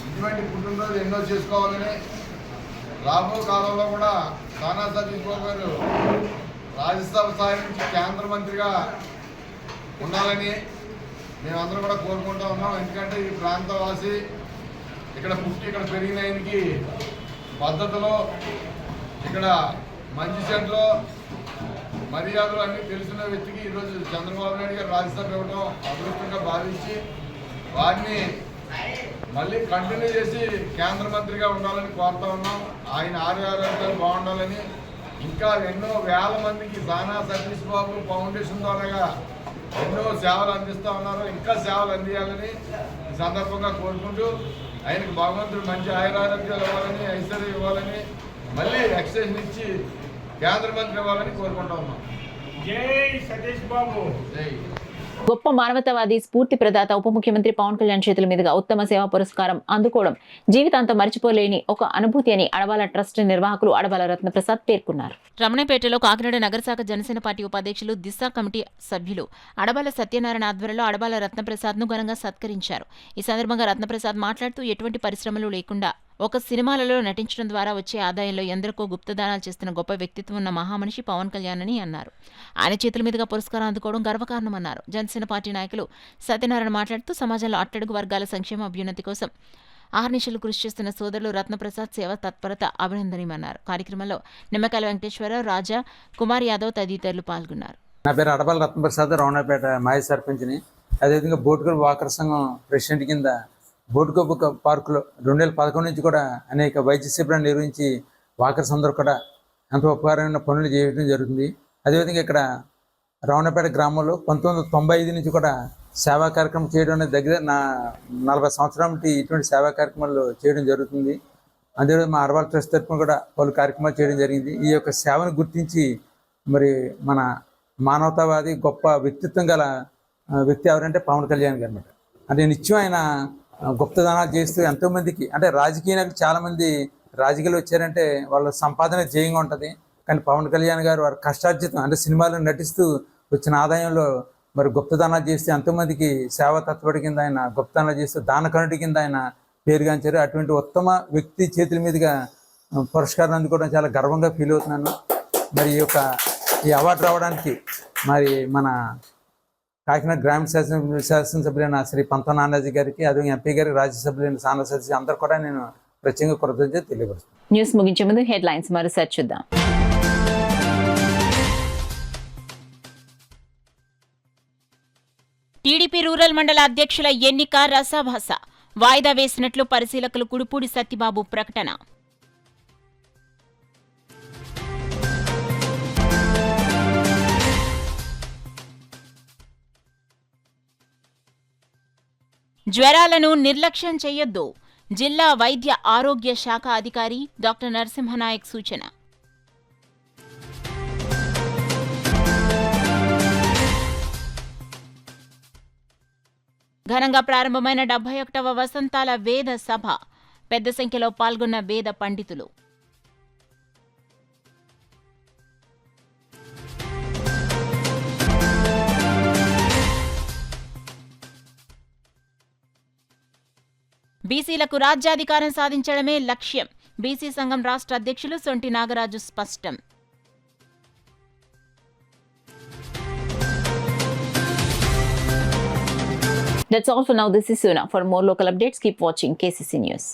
ఇటువంటి పుట్టినరోజు ఎన్నో చేసుకోవాలని, రాబో కాలంలో కూడా సానా సతీష్ బాబు గారు రాజ్యసభ స్థాయి నుంచి కేంద్ర మంత్రిగా ఉండాలని మేమందరం కూడా కోరుకుంటూ ఉన్నాం. ఎందుకంటే ఈ ప్రాంతవాసి, ఇక్కడ పుట్టి ఇక్కడ పెరిగిన ఆయనకి పద్ధతిలో, ఇక్కడ మంచి చెడ్లో మర్యాదలు అన్నీ తెలిసిన వ్యక్తికి ఈరోజు చంద్రబాబు నాయుడు గారు రాజ్యసభ ఇవ్వడం అదృష్టంగా భావించి వారిని మళ్ళీ కంటిన్యూ చేసి కేంద్ర మంత్రిగా ఉండాలని కోరుతా ఉన్నాం. ఆయన ఆరోగ్యాలు బాగుండాలని, ఇంకా ఎన్నో వేల మందికి సానా సతీష్ బాబు ఫౌండేషన్ ద్వారాగా ఎన్నో సేవలు అందిస్తూ ఉన్నారు. ఇంకా సేవలు అందియాలని ఈ సందర్భంగా కోరుకుంటూ ఆయనకు భగవంతుడు మంచి ఆయురారోగ్యాలు ఇవ్వాలని, ఐశ్వర్యం ఇవ్వాలని, మళ్ళీ ఎక్స్టెన్షన్ ఇచ్చి కేంద్ర మంత్రి ఇవ్వాలని కోరుకుంటా ఉన్నాం. జై సతీష్ బాబు, జై. గొప్ప మానవతావాది, స్ఫూర్తి ప్రదాత ఉప ముఖ్యమంత్రి పవన్ కళ్యాణ్ చేతుల మీదుగా ఉత్తమ సేవా పురస్కారం అందుకోవడం జీవితాంతం మర్చిపోలేని ఒక అనుభూతి అని అడవాల ట్రస్ట్ నిర్వాహకులు అడవాల రత్నప్రసాద్ పేర్కొన్నారు. రమణపేటలో కాకినాడ నగరశాఖ జనసేన పార్టీ ఉపాధ్యక్షులు దిశ కమిటీ సభ్యులు అడబాల సత్యనారాయణ ఆధ్వర్యంలో అడబాల రత్నప్రసాద్ ను ఘనంగా సత్కరించారు. ఈ సందర్భంగా రత్నప్రసాద్ మాట్లాడుతూ ఎటువంటి పరిశ్రమలు లేకుండా ఒక సినిమాలలో నటించడం ద్వారా వచ్చే ఆదాయంలో ఎందరికో గుప్తదానాలు చేస్తున్న గొప్ప వ్యక్తిత్వం ఉన్న మహామనిషి పవన్ కళ్యాణ్ అని అన్నారు. ఆయన చేతుల మీదుగా పురస్కారం అందుకోవడం గర్వకారణమన్నారు. జనసేన పార్టీ నాయకులు సత్యనారాయణ మాట్లాడుతూ సమాజంలో అట్టడుగు వర్గాల సంక్షేమ అభ్యున్నతి కోసం ఆహర్నిశలు కృషి చేస్తున్న సోదరులు రత్నప్రసాద్ సేవ తత్పరత అభినందనీయమన్నారు. కార్యక్రమంలో నిమ్మకాయల వెంకటేశ్వరరావు, రాజా, కుమార్ యాదవ్ తదితరులు పాల్గొన్నారు. నా పేరు అడబాల రత్నప్రసాద్, రమణపేట మాజీ సర్పంచ్ని. అదేవిధంగా బోటుకల్ వాకర్ సంఘం ప్రెసిడెంట్ కింద బోటుకోపు పార్కులో 2011 నుంచి కూడా అనేక వైద్య శిబిరాలు నిర్వహించి వాకర్స్ అందరూ కూడా ఎంతో ఉపకారమైన పనులు చేయడం జరుగుతుంది. అదేవిధంగా ఇక్కడ రమణపేట గ్రామంలో 1995 నుంచి కూడా సేవా కార్యక్రమం చేయడం అనేది దగ్గర 40 సంవత్సరాల నుండి ఇటువంటి సేవా కార్యక్రమాలు చేయడం జరుగుతుంది. అదేవిధంగా మా అడవాల ట్రస్ట్ తరఫున కూడా పలు కార్యక్రమాలు చేయడం జరిగింది. ఈ యొక్క సేవను గుర్తించి మరి మన మానవతావాది గొప్ప వ్యక్తిత్వం గల వ్యక్తి ఎవరంటే పవన్ కళ్యాణ్ గారు అన్నమాట. అంటే నిత్యం ఆయన గుప్తదానాలు చేస్తూ ఎంతోమందికి, అంటే రాజకీయ నాయకులు చాలామంది రాజకీయాలు వచ్చారంటే వాళ్ళ సంపాదన జయంగా ఉంటుంది. కానీ పవన్ కళ్యాణ్ గారు వారి కష్టార్జితం అంటే సినిమాలో నటిస్తూ వచ్చిన ఆదాయంలో మరి గుప్తదానాలు చేస్తే ఎంతోమందికి సేవా తత్పడి కింద ఆయన గుప్తదానాలు చేస్తూ దానకరుడి కింద ఆయన పేరుగాంచారు. అటువంటి ఉత్తమ వ్యక్తి చేతుల మీదుగా పురస్కారం అందుకోవడం చాలా గర్వంగా ఫీల్ అవుతున్నాను. మరి ఈ అవార్డు రావడానికి మరి మన కాకినాడ గ్రామ శాసనసభ్యులైన శ్రీ పంత నానాజీ గారికి, అదే ఎంపీ గారికి, రాజ్యసభ్యులైన సానా సతీష్ అందరూ కూడా నేను ప్రత్యేకంగా కృతజ్ఞతలు తెలియపరుస్తున్నాను. న్యూస్ ముగించే ముందు హెడ్లైన్స్ మరోసారి చూద్దాం. టీడీపీ రూరల్ మండల అధ్యక్షుల ఎన్నిక రసాభాస, వాయిదా వేసినట్లు పరిశీలకులు కుడుపూడి సత్యబాబు ప్రకటన. జ్వరాలను నిర్లక్ష్యం చేయొద్దు, జిల్లా వైద్య ఆరోగ్య శాఖ అధికారి డాక్టర్ నరసింహనాయక్ సూచన. ఘనంగా ప్రారంభమైన 71వ వసంతాల వేద సభ, పెద్ద సంఖ్యలో పాల్గొన్న వేద పండితులు. బీసీలకు రాజ్యాధికారం సాధించడమే లక్ష్యం, బీసీ సంఘం రాష్ట్ర అధ్యక్షులు సొంటి నాగరాజు స్పష్టం. That's all for now. This is Suna. For more local updates, keep watching KCC News.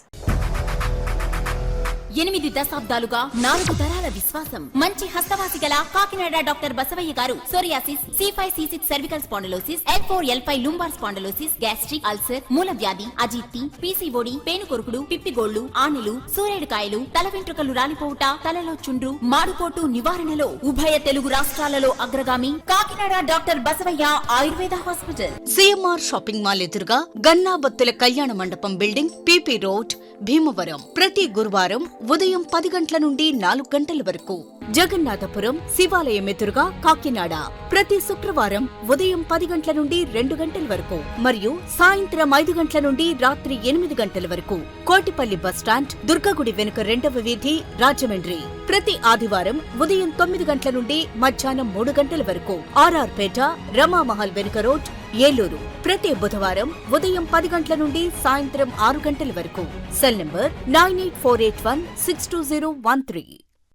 8 దశాబ్దాలుగా 4 తరాల విశ్వాసం, మంచి హస్తవాసి గల కాకినాడ డాక్టర్ బసవయ్య గారు psoriasis, C5, C6 cervical spondylosis, L4, L5 lumbar spondylosis, gastric ulcer, మూలవ్యాధి, అజీర్తి, పీసీఓడి, పేనుకొరుకుడు, పిప్పిగోళ్లు, ఆనెలు, సూరేడుకాయలు, తల వెంట్రుకలు రాలిపోవుట, తలలో చుండ్రు, మాడుకోటు నివారణలో ఉభయ తెలుగు రాష్ట్రాలలో అగ్రగామి Kakinada doctor Basavaiah Ayurveda hospital. CMR shopping mall ఎదురుగా గన్నాబత్తుల కళ్యాణ మండపం బిల్డింగ్, పీపీ రోడ్, భీమవరం. ప్రతి గురువారం ఉదయం 10 గంటల నుండి 4 గంటల వరకు. జగన్నాథపురం శివాలయం ఎదురుగా కాకినాడ ప్రతి శుక్రవారం ఉదయం 10 గంటల నుండి 2 గంటల వరకు మరియు సాయంత్రం 5 గంటల నుండి రాత్రి 8 గంటల వరకు. కోటిపల్లి బస్టాండ్, దుర్గగుడి వెనుక 2వ వీధి, రాజమండ్రి ప్రతి ఆదివారం ఉదయం 9 గంటల నుండి మధ్యాహ్నం 3 గంటల వరకు. ఆర్ఆర్ పేట, రమామహల్ వెనుక రోడ్, ఏలూరు ప్రతి బుధవారం ఉదయం 10 గంటల నుండి సాయంత్రం 6 గంటల వరకు. Cell number 9848162013.